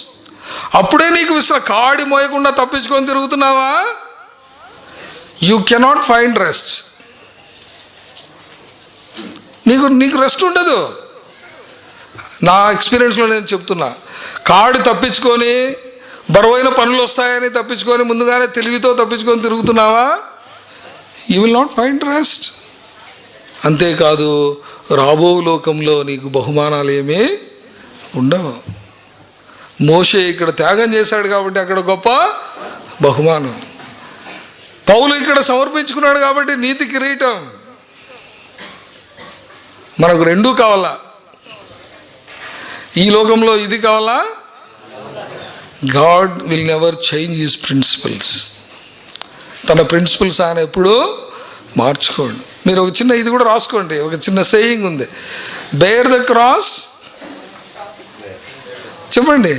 అప్పుడే నీకు కాడి మోయకుండా తప్పించుకొని తిరుగుతున్నావా, యూ కెనాట్ ఫైండ్ రెస్ట్. నీకు రెస్ట్ ఉండదు. నా ఎక్స్పీరియన్స్లో నేను చెప్తున్నా, కాడి తప్పించుకొని బరువైన పనులు వస్తాయని తప్పించుకొని ముందుగానే తెలివితో తప్పించుకొని తిరుగుతున్నావా, you will not find rest. అంతేకాదు రాబో లోకంలో నీకు బహుమానాలు ఏమీ ఉండవు. మోషే ఇక్కడ త్యాగం చేశాడు కాబట్టి అక్కడ గొప్ప బహుమానం. పౌలు ఇక్కడ సమర్పించుకున్నాడు కాబట్టి నీతి కిరీటం. మనకు రెండూ కావాలా, ఈ లోకంలో ఇది కావాలా. God will never change his principles. తన ప్రిన్సిపల్స్ ఆయన ఎప్పుడూ మార్చుకోండి. మీరు ఒక చిన్న ఇది కూడా రాసుకోండి, ఒక చిన్న సేయింగ్ ఉంది, బేర్ ద క్రాస్, చెప్పండి,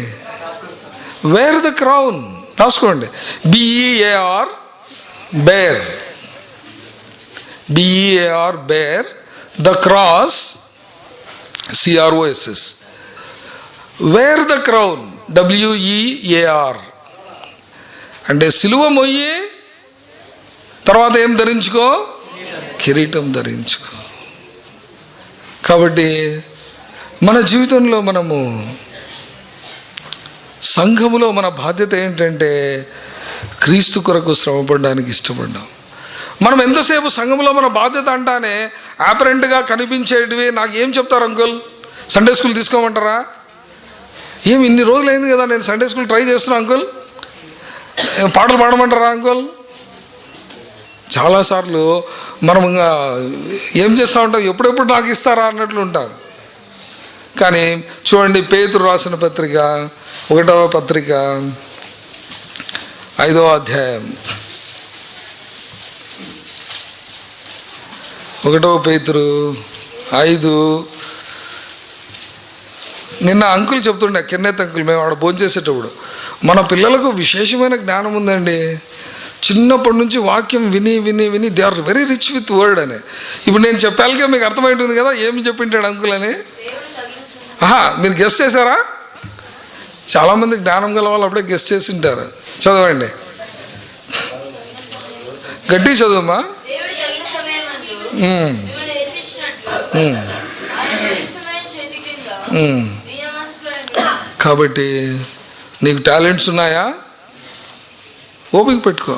వేర్ ద క్రౌన్, రాసుకోండి. B E A R bear, B E A R bear, the cross CROSS, wear the crown WEAR, అంటే సిలువ మొయ్యి తర్వాత ఏం ధరించుకో, కిరీటం ధరించుకో. కాబట్టి మన జీవితంలో మనము సంఘములో మన బాధ్యత ఏంటంటే క్రీస్తు కొరకు శ్రమపడడానికి ఇష్టపడ్డాం. మనం ఎంతసేపు సంఘంలో మన బాధ్యత అంటానే యాపరెంట్గా కనిపించేటివి. నాకు ఏం చెప్తారు అంకుల్, సండే స్కూల్ తీసుకోమంటారా, ఏం ఇన్ని రోజులు అయింది కదా నేను సండే స్కూల్ ట్రై చేస్తున్నా అంకుల్, పాటలు పాడమంటారా అంకుల్. చాలాసార్లు మనం ఇంకా ఏం చేస్తూ ఉంటాం, ఎప్పుడెప్పుడు నాకు ఇస్తారా అన్నట్లు ఉంటాం. కానీ చూడండి, పేతురు రాసిన పత్రిక 1వ పత్రిక 5వ అధ్యాయం, 1 పేతురు 5. నిన్న అంకుల్ చెప్తుండే, కెన్నెత్ అంకుల్, మేము ఆడ భోంచేసేటప్పుడు, మన పిల్లలకు విశేషమైన జ్ఞానం ఉందండి. చిన్నప్పటి నుంచి వాక్యం విని విని విని they are very rich with word అని. ఇప్పుడు నేను చెప్పాలిగా మీకు అర్థమైంటుంది కదా ఏమి చెప్పింటాడు అంకుల్ అని. మీరు గెస్ట్ చేశారా? చాలామంది జ్ఞానం గల వాళ్ళు అప్పుడే గెస్ట్ చేసి ఉంటారు. చదవండి, గట్టి చదువుమా. కాబట్టి నీకు టాలెంట్స్ ఉన్నాయా, ఓపిక పెట్టుకో.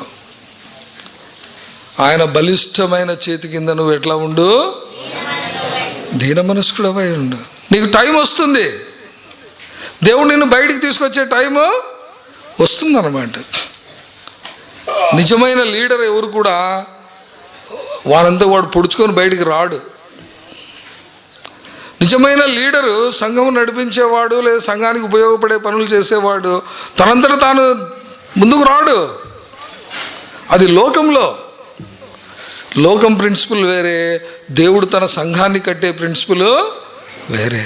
ఆయన బలిష్టమైన చేతి కింద నువ్వు ఎట్లా ఉండు, దీన మనస్కుడవై ఉండు. నీకు టైం వస్తుంది, దేవుడు నిన్ను బయటికి తీసుకొచ్చే టైము వస్తుందన్నమాట. నిజమైన లీడర్ ఎవరు కూడా వాడంతా వాడు పొడుచుకొని బయటికి రాడు. నిజమైన లీడరు సంఘం నడిపించేవాడు లేదా సంఘానికి ఉపయోగపడే పనులు చేసేవాడు తనంతట తాను ముందుకు రాడు. అది లోకం ప్రిన్సిపల్ వేరే, దేవుడు తన సంఘాన్ని కట్టే ప్రిన్సిపల్ వేరే.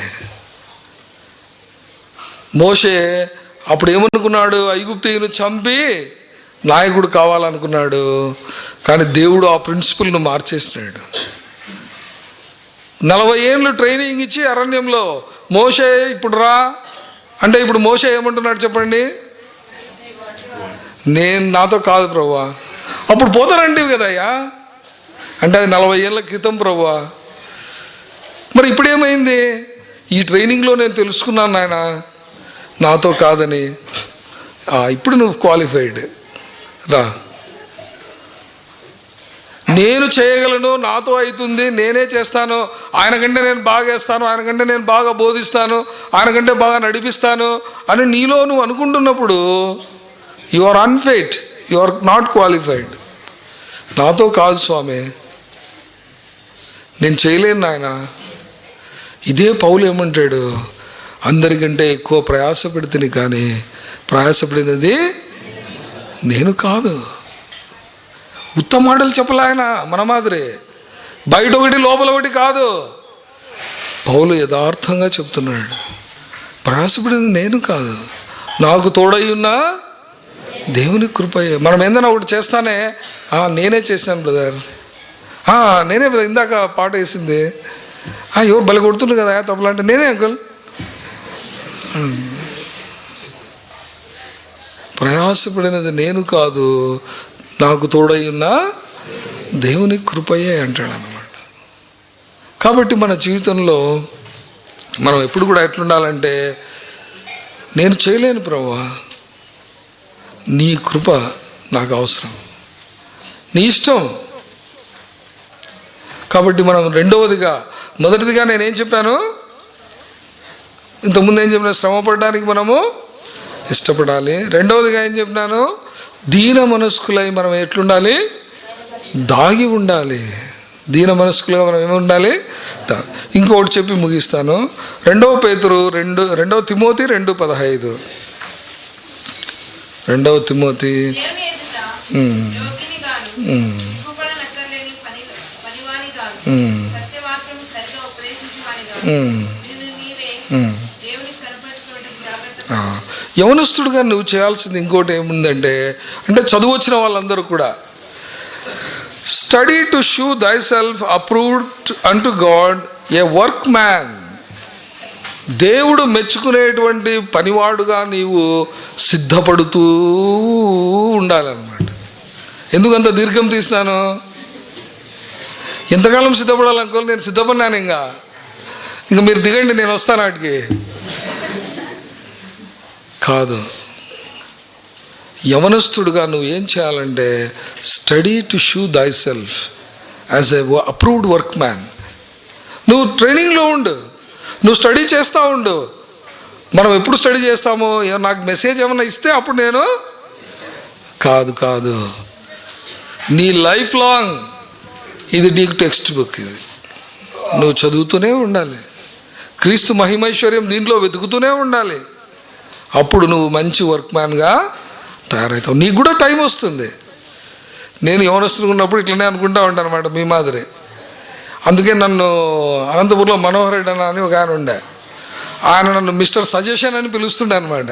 మోషే అప్పుడు ఏమనుకున్నాడు, ఐగుప్తీయుని చంపి నాయకుడు కావాలనుకున్నాడు. కానీ దేవుడు ఆ ప్రిన్సిపల్ను మార్చేసినాడు. 40 ఏళ్ళు ట్రైనింగ్ ఇచ్చి అరణ్యంలో మోషే ఇప్పుడు రా అంటే, ఇప్పుడు మోషే ఏమంటున్నాడు చెప్పండి, నేను నాతో కాదు ప్రభువా. అప్పుడు పోతానంటివి కదయ్యా అంటే అది 40 ఏళ్ళ క్రితం ప్రభువా. మరి ఇప్పుడు ఏమైంది, ఈ ట్రైనింగ్లో నేను తెలుసుకున్నాను నాయన నాతో కాదని. ఇప్పుడు నువ్వు క్వాలిఫైడ్ రా, నేను చేయగలను, నాతో అవుతుంది, నేనే చేస్తాను, ఆయన కంటే నేను బాగా వేస్తాను, ఆయన కంటే నేను బాగా బోధిస్తాను, ఆయన కంటే బాగా నడిపిస్తాను అని నీలో నువ్వు అనుకుంటున్నప్పుడు you are unfit, you are not qualified. నాతో కాదు స్వామి, నేను చేయలేను నాయన. ఇదే పౌలు ఏమంటాడు, అందరికంటే ఎక్కువ ప్రయాసపడితే కానీ ప్రయాసపడినది నేను కాదు. ఉత్తమ మాటలు చెప్పలే ఆయన, మన మాదిరి బయట ఒకటి లోపల ఒకటి కాదు. పౌలు యథార్థంగా చెప్తున్నాడు, ప్రయాసపడింది నేను కాదు, నాకు తోడై ఉన్న దేవుని కృపయే. మనం ఏదైనా ఒకటి చేస్తానే, నేనే చేశాను బ్రదర్, నేనే ఇందాక పాట వేసింది, ఎవరు బలి కొడుతుండ్రు కదా తప్పులు అంటే నేనే అంకుల్, ప్రయాసపడినది నేను కాదు, నాకు తోడై ఉన్న దేవుని కృపయే అంటాడు అన్నమాట. కాబట్టి మన జీవితంలో మనం ఎప్పుడు కూడా ఎట్లుండాలంటే, నేను చేయలేను ప్రభువా, నీ కృప నాకు అవసరం, నీ ఇష్టం. కాబట్టి మనం మొదటిదిగా నేనేం చెప్పాను, ఇంతకుముందు ఏం చెప్పినా, శ్రమ పడడానికి మనము ఇష్టపడాలి. రెండవదిగా ఏం చెప్పినాను, దీన మనస్కులై మనం ఎట్లుండాలి, దాగి ఉండాలి. దీన మనస్కులుగా మనం ఏమి ఉండాలి. ఇంకొకటి చెప్పి ముగిస్తాను. 2 పేతురు 2 తిమోతి 2:15. 2 తిమోతి యవనస్తుడుగా నువ్వు చేయాల్సింది ఇంకోటి ఏముందంటే, అంటే చదువు వచ్చిన వాళ్ళందరూ కూడా, study to show thy self approved unto God, a workman. దేవుడు మెచ్చుకునేటువంటి పనివాడుగా నీవు సిద్ధపడుతూ ఉండాలన్నమాట. ఎందుకంత దీర్ఘం తీసినాను, ఎంతకాలం సిద్ధపడాలనుకోవాలి. నేను సిద్ధపడినాను, ఇంకా మీరు దిగండి, నేను వస్తాను వాటికి కాదు. యవనస్తుడుగా నువ్వు ఏం చేయాలంటే, study to show thy self as a approved workman. నువ్వు ట్రైనింగ్లో ఉండు, నువ్వు స్టడీ చేస్తూ ఉండు. మనం ఎప్పుడు స్టడీ చేస్తామో, నాకు మెసేజ్ ఏమైనా ఇస్తే అప్పుడు నేను కాదు, నీ లైఫ్ లాంగ్ ఇది నీకు టెక్స్ట్ బుక్. ఇది నువ్వు చదువుతూనే ఉండాలి. క్రీస్తు మహిమైశ్వర్యం దీంట్లో వెతుకుతూనే ఉండాలి. అప్పుడు నువ్వు మంచి వర్క్ మ్యాన్గా తయారవుతావు. నీకు కూడా టైం వస్తుంది. నేను యవనస్తులు ఉన్నప్పుడు ఇట్లనే అనుకుంటా ఉంటాను అనమాట, మీ మాదిరి. అందుకే నన్ను అనంతపురంలో మనోహర్ రెడ్డి అని ఒక ఆయన ఉండే, ఆయన నన్ను మిస్టర్ సజెషన్ అని పిలుస్తుండే అనమాట.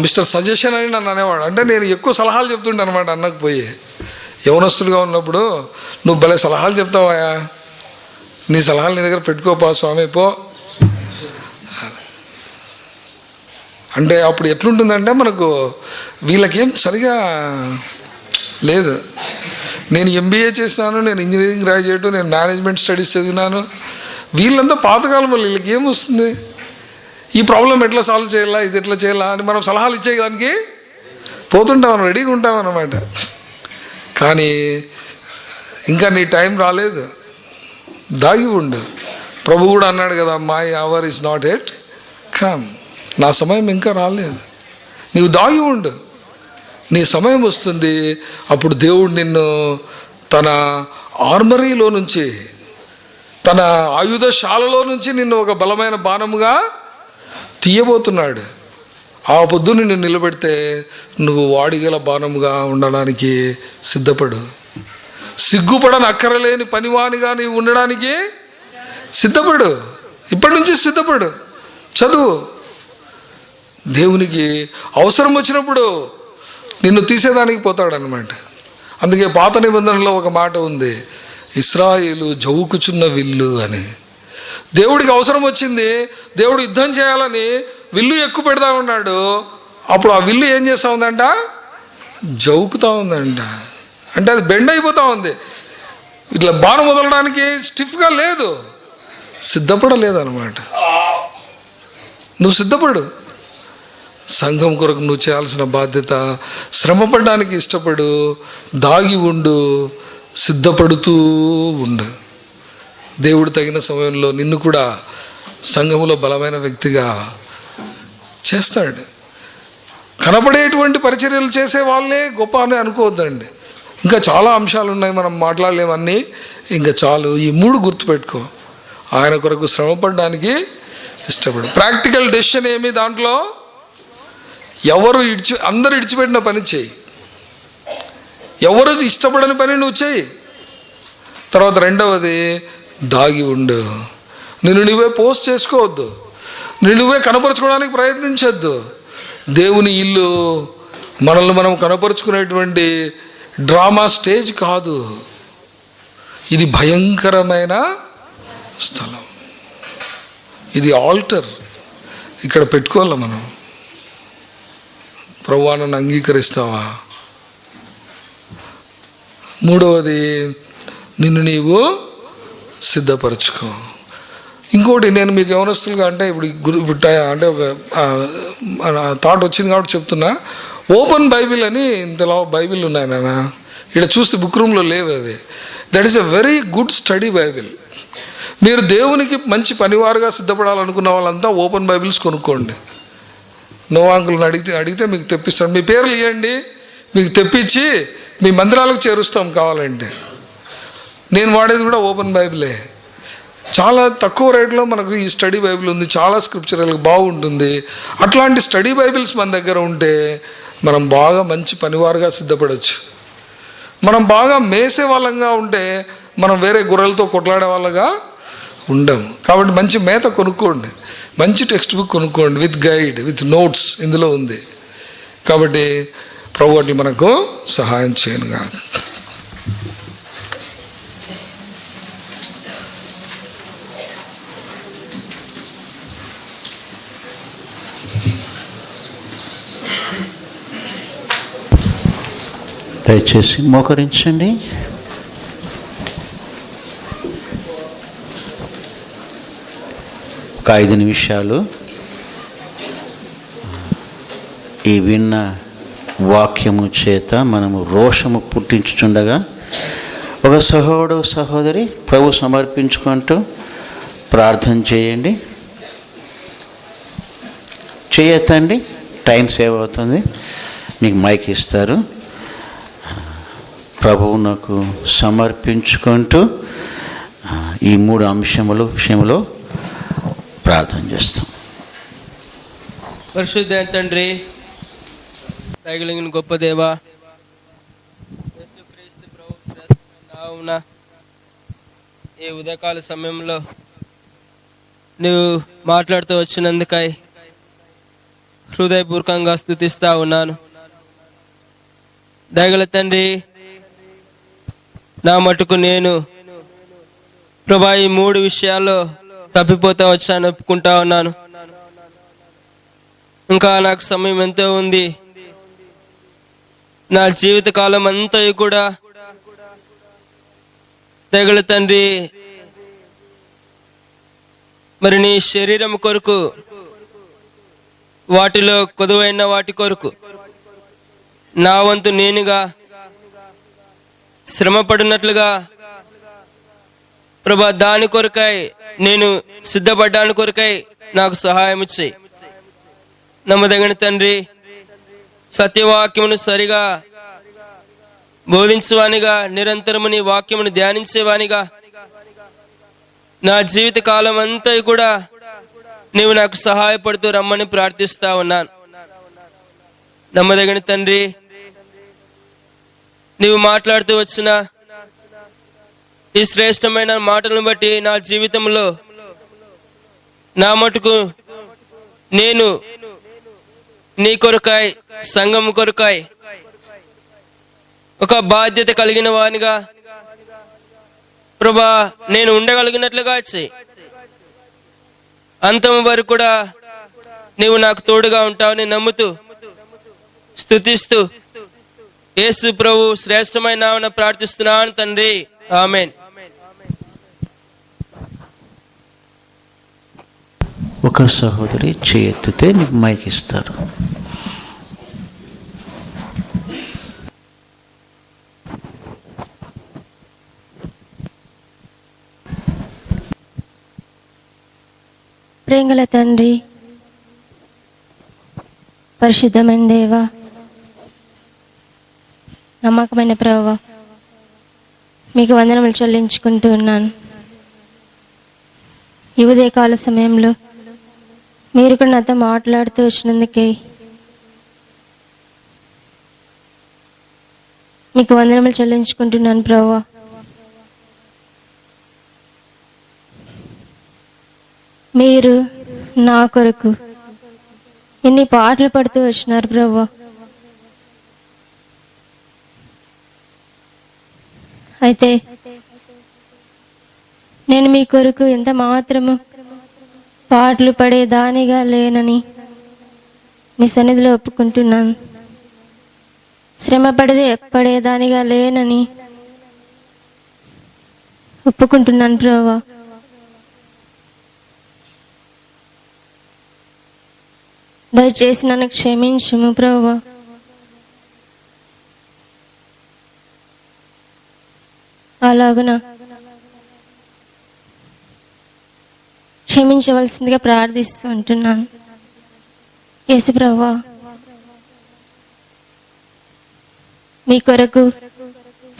మిస్టర్ సజెషన్ అని నన్ను అనేవాడు. అంటే నేను ఎక్కువ సలహాలు చెప్తుండే అనమాట అన్నకు పోయి. యవనస్తులుగా ఉన్నప్పుడు, నువ్వు భలే సలహాలు చెప్తావా, నీ సలహాలు నీ దగ్గర పెట్టుకోపా స్వామి పో అంటే. అప్పుడు ఎట్లుంటుందంటే, మనకు వీళ్ళకేం సరిగా లేదు. నేను ఎంబీఏ చేసినాను, నేను ఇంజనీరింగ్ గ్రాడ్యుయేట్, నేను మేనేజ్మెంట్ స్టడీస్ చదివినాను. వీళ్ళంతా పాతకాలం వల్ల వీళ్ళకి ఏమొస్తుంది, ఈ ప్రాబ్లం ఎట్లా సాల్వ్ చేయాలా, ఇది ఎట్లా చేయాలా అని మనం సలహాలు ఇచ్చేదానికి పోతుంటాం, రెడీగా ఉంటాం అన్నమాట. కానీ ఇంకా నీ టైం రాలేదు, దాగి ఉండు. ప్రభు కూడా అన్నాడు కదా, my our is not at come. నా సమయం ఇంకా రాలేదు, నీవు దాగి ఉండు, నీ సమయం వస్తుంది. అప్పుడు దేవుడు నిన్ను తన ఆర్మరీలో నుంచి, తన ఆయుధశాలలో నుంచి నిన్ను ఒక బలమైన బాణముగా తీయబోతున్నాడు. ఆ పొద్దు నిన్ను నిలబెడితే నువ్వు వాడిగల బాణముగా ఉండడానికి సిద్ధపడు. సిగ్గుపడని అక్కరలేని పనివానిగా నీవు ఉండడానికి సిద్ధపడు. ఇప్పటి నుంచి సిద్ధపడు, చదువు. దేవునికి అవసరం వచ్చినప్పుడు నిన్ను తీసేదానికి పోతాడనమాట. అందుకే పాత నిబంధనలో ఒక మాట ఉంది, ఇశ్రాయేలు జవుకుచున్న విల్లు అని. దేవుడికి అవసరం వచ్చింది, దేవుడు యుద్ధం చేయాలని విల్లు ఎక్కువ పెడతా ఉన్నాడు. అప్పుడు ఆ విల్లు ఏం చేస్తూ ఉందంట, జవుకుతూ ఉందంట. అంటే అది బెండ్ అయిపోతూ ఉంది. ఇట్లా బాణం వదలడానికి స్టిఫ్గా లేదు, సిద్ధపడలేదు అనమాట. నువ్వు సిద్ధపడు. సంఘం కొరకు నువ్వు చేయాల్సిన బాధ్యత, శ్రమపడడానికి ఇష్టపడు, దాగి ఉండు, సిద్ధపడుతూ ఉండు. దేవుడు తగిన సమయంలో నిన్ను కూడా సంఘములో బలమైన వ్యక్తిగా చేస్తాడు. కనపడేటువంటి పరిచర్యలు చేసే వాళ్ళే గొప్ప అని అనుకోవద్దండి. ఇంకా చాలా అంశాలు ఉన్నాయి, మనం మాట్లాడలేమన్నీ. ఇంకా చాలు, ఈ 3 గుర్తుపెట్టుకో. ఆయన కొరకు శ్రమపడడానికి ఇష్టపడు. ప్రాక్టికల్ డెసిషన్ ఏమి దాంట్లో, అందరూ ఇడిచిపెట్టిన పని చేయి, ఎవరు ఇష్టపడని పని నువ్వు చేయి. తర్వాత రెండవది, దాగి ఉండు. నిన్ను నువ్వే పోస్ట్ చేసుకోవద్దు, నిన్ను నువ్వే కనపరుచుకోవడానికి ప్రయత్నించొద్దు. దేవుని ఇల్లు మనల్ని మనం కనపరుచుకునేటువంటి డ్రామా స్టేజ్ కాదు. ఇది భయంకరమైన స్థలం, ఇది ఆల్టర్. ఇక్కడ పెట్టుకోవాలా మనం. ప్రభువా నన్ను అంగీకరిస్తావా? మూడవది, నిన్ను నీవు సిద్ధపరచుకో. ఇంకోటి, నేను మీకు యవనస్తులుగా అంటే అంటే ఒక థాట్ వచ్చింది కాబట్టి చెప్తున్నా. ఓపెన్ బైబిల్ అని ఇంతలో బైబిల్ ఉన్నాయి నాన్న, ఇక్కడ చూస్తే బుక్ రూమ్లో లేవు అవి. That is a very good study Bible. మీరు దేవునికి మంచి పనివారుగా సిద్ధపడాలనుకున్న వాళ్ళంతా ఓపెన్ బైబిల్స్ కొనుక్కోండి. నోవాంకులను అడిగితే మీకు తెప్పిస్తాను. మీ పేర్లు ఇవ్వండి, మీకు తెప్పించి మీ మందిరాలకు చేరుస్తాం కావాలంటే. నేను వాడేది కూడా ఓపెన్ బైబిలే. చాలా తక్కువ రేట్లో మనకు ఈ స్టడీ బైబిల్ ఉంది, చాలా స్క్రిప్చరల్గా బాగుంటుంది. అట్లాంటి స్టడీ బైబిల్స్ మన దగ్గర ఉంటే మనం బాగా మంచి పనివారుగా సిద్ధపడవచ్చు. మనం బాగా మేసే వాళ్ళంగా ఉంటే మనం వేరే గొర్రెలతో కొట్లాడే వాళ్ళగా ఉండము. కాబట్టి మంచి మేత కొనుక్కోండి, మంచి టెక్స్ట్ బుక్ కొనుక్కోండి, విత్ గైడ్, విత్ నోట్స్ ఇందులో ఉంది. కాబట్టి ప్రభు అట్లా మనకు సహాయం చేయనుగా. దయచేసి మోకరించండి. ఒక 5 నిమిషాలు ఈ విన్న వాక్యము చేత మనము రోషము పుట్టించుచుండగా ఒక సహోదరు సహోదరి ప్రభు సమర్పించుకుంటూ ప్రార్థన చేయండి. చేయొద్దండి, టైం సేవ్ అవుతుంది. మీకు మైక్ ఇస్తారు. ప్రభువునకు సమర్పించుకుంటూ ఈ 3 అంశముల విషయంలో ప్రార్థన చేస్తాం. పరిశుద్ధ తండ్రి, దయగలిగిన గొప్ప దేవా, యేసుక్రీస్తు ప్రభు శ్రేష్టమైన నామమున ఈ ఉదయకాల సమయంలో నువ్వు మాట్లాడుతూ వచ్చినందుకై హృదయపూర్వకంగా స్తుతిస్తా ఉన్నాను. దయగల తండ్రి, నా మటుకు నేను ప్రభా ఈ 3 విషయాల్లో తప్పిపోతా వచ్చాను, ఒప్పుకుంటా ఉన్నాను. ఇంకా నాకు సమయం ఎంతో ఉంది. నా జీవిత కాలం అంతా కూడా తెగల తండ్రి మరి నీ శరీరం కొరకు, వాటిలో కొదువైన వాటి కొరకు నా వంతు నేనుగా శ్రమ పడినట్లుగా ప్రభా దాని కొరకై నేను సిద్ధపడ్డాని కొరకై నాకు సహాయం చేయి. నమ్మదగిన తండ్రి, సత్యవాక్యమును సరిగా బోధించేవానిగా, నిరంతరము నీ వాక్యమును ధ్యానించేవానిగా నా జీవిత కాలం అంతా కూడా నీవు నాకు సహాయపడుతూ రమ్మని ప్రార్థిస్తా ఉన్నాను. నమ్మదగిన తండ్రి, నీవు మాట్లాడుతూ వచ్చిన ఈ శ్రేష్టమైన మాటలను బట్టి నా జీవితంలో నా మటుకు నేను నీ కొరకాయ్, సంఘం కొరకాయ్ ఒక బాధ్యత కలిగిన వానిగా ప్రభా నేను ఉండగలిగినట్లుగా చెయ్యి. అంతం వరకు కూడా నీవు నాకు తోడుగా ఉంటావని నమ్ముతూ స్తుతిస్తూ యేసు ప్రభు శ్రేష్టమైన నామమున ప్రార్థిస్తున్నాను తండ్రి, ఆమేన్. ఒక సహోదరి చేయెత్తితే మీకు మైక్ ఇస్తారు. ప్రేంగల తండ్రి, పరిశుద్ధమైన దేవా, నమ్మకమైన ప్రభువా, మీకు వందనములు చెల్లించుకుంటూ ఉన్నాను. ఈ ఉదయకాల సమయంలో మీరు కూడా నాతో మాట్లాడుతూ వచ్చినందుకే మీకు వందనములు చెల్లించుకుంటున్నాను ప్రభువా. మీరు నా కొరకు ఎన్ని పాటలు పడుతూ వచ్చినారు ప్రభువా. అయితే నేను మీ కొరకు ఎంత మాత్రము పాటలు పడేదానిగా లేనని మీ సన్నిధిలో ఒప్పుకుంటున్నాను. శ్రమ పడేదానిగా లేనని ఒప్పుకుంటున్నాను ప్రభువా. దయచేసి నన్ను క్షమించుము ప్రభువా. అలాగున క్షమించవలసిందిగా ప్రార్థిస్తూ ఉంటున్నాను. యేసు ప్రభువా, మీ కొరకు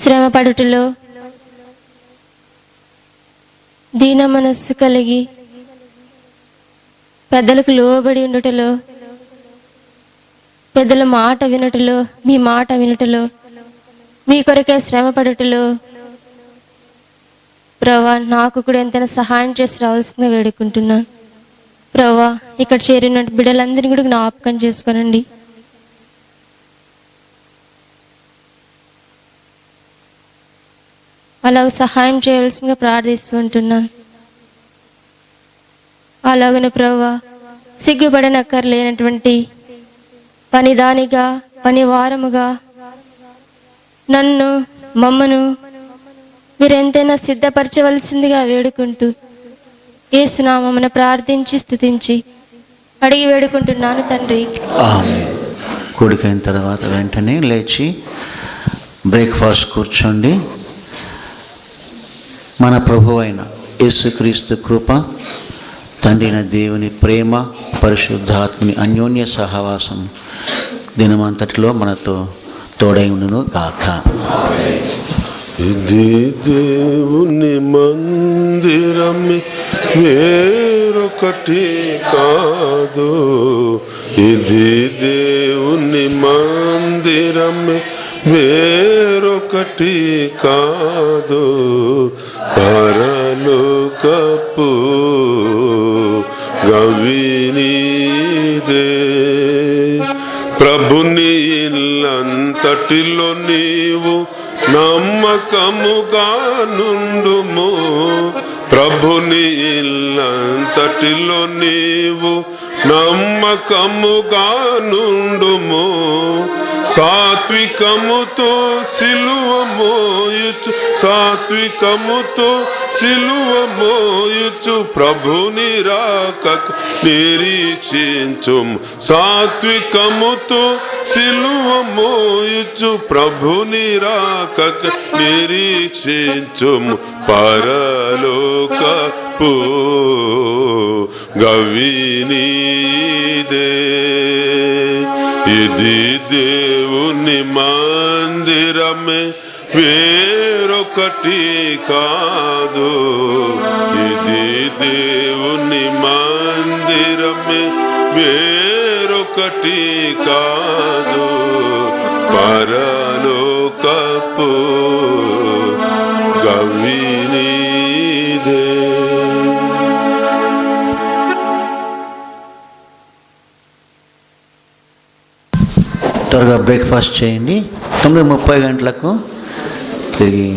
శ్రమ పడుటలో దీన మనస్సు కలిగి పెద్దలకు లోబడి ఉండుటలో, పెద్దల మాట వినుటలో, మీ మాట వినుటలో, మీ కొరకే శ్రమ పడుటలో ప్రభువా నాకు కూడా ఎంతైనా సహాయం చేసి రావాల్సిందిగా వేడుకుంటున్నాను. ప్రభువా, ఇక్కడ చేరిన బిడ్డలందరినీ కూడా జ్ఞాపకం చేసుకోనండి. అలాగ సహాయం చేయవలసిందిగా ప్రార్థిస్తూ ఉంటున్నాను. అలాగనే ప్రభువా, సిగ్గుపడనక్కర్లేనటువంటి పనిదానిగా, పనివారముగా నన్ను, మమ్మను మీరెంతైనా సిద్ధపరచవలసిందిగా వేడుకుంటూ యేసునామమున ప్రార్థించి స్తుతించి అడిగి వేడుకుంటున్నాను తండ్రి. కూడికైన తర్వాత వెంటనే లేచి బ్రేక్ఫాస్ట్ కూర్చోండి. మన ప్రభు అయిన యేసుక్రీస్తు కృప, తండ్రి అయిన దేవుని ప్రేమ, పరిశుద్ధాత్మని అన్యోన్య సహవాసం దినమంతటిలో మనతో తోడై ఉండును గాక. ఇది దేవుని మందిరమే, వేరొకటి కాదు. ఇది దేవుని మందిరమే, వేరొకటి కాదు. పరలోకపు గవినీదే, ప్రభుని ఇల్లంతటిలో నీవు నమ్మకముగా నుండుము. ప్రభుని ఇల్లంతటిలో నీవు నమ్మకముగా నుండుము. సాత్వికముతో సిలువ మోయుచు, సాత్వికముతో సిలువ మోయుచు ప్రభుని రాకకు నిరీక్షించుము. సాత్వికముతో సిలువ మోయుచు ప్రభుని రాకకు నిరీక్షించుము. పరలోకపు గవినీదే, ఇది దేవుని మందిరమే, వేరొకటి కాదు. ఇది దేవుని మందిరమే, వేరొకటి కాదు. పరలోకపు గవినీదే. త్వరగా బ్రేక్ఫాస్ట్ చేయండి. 9:30 గంటలకు తిరిగి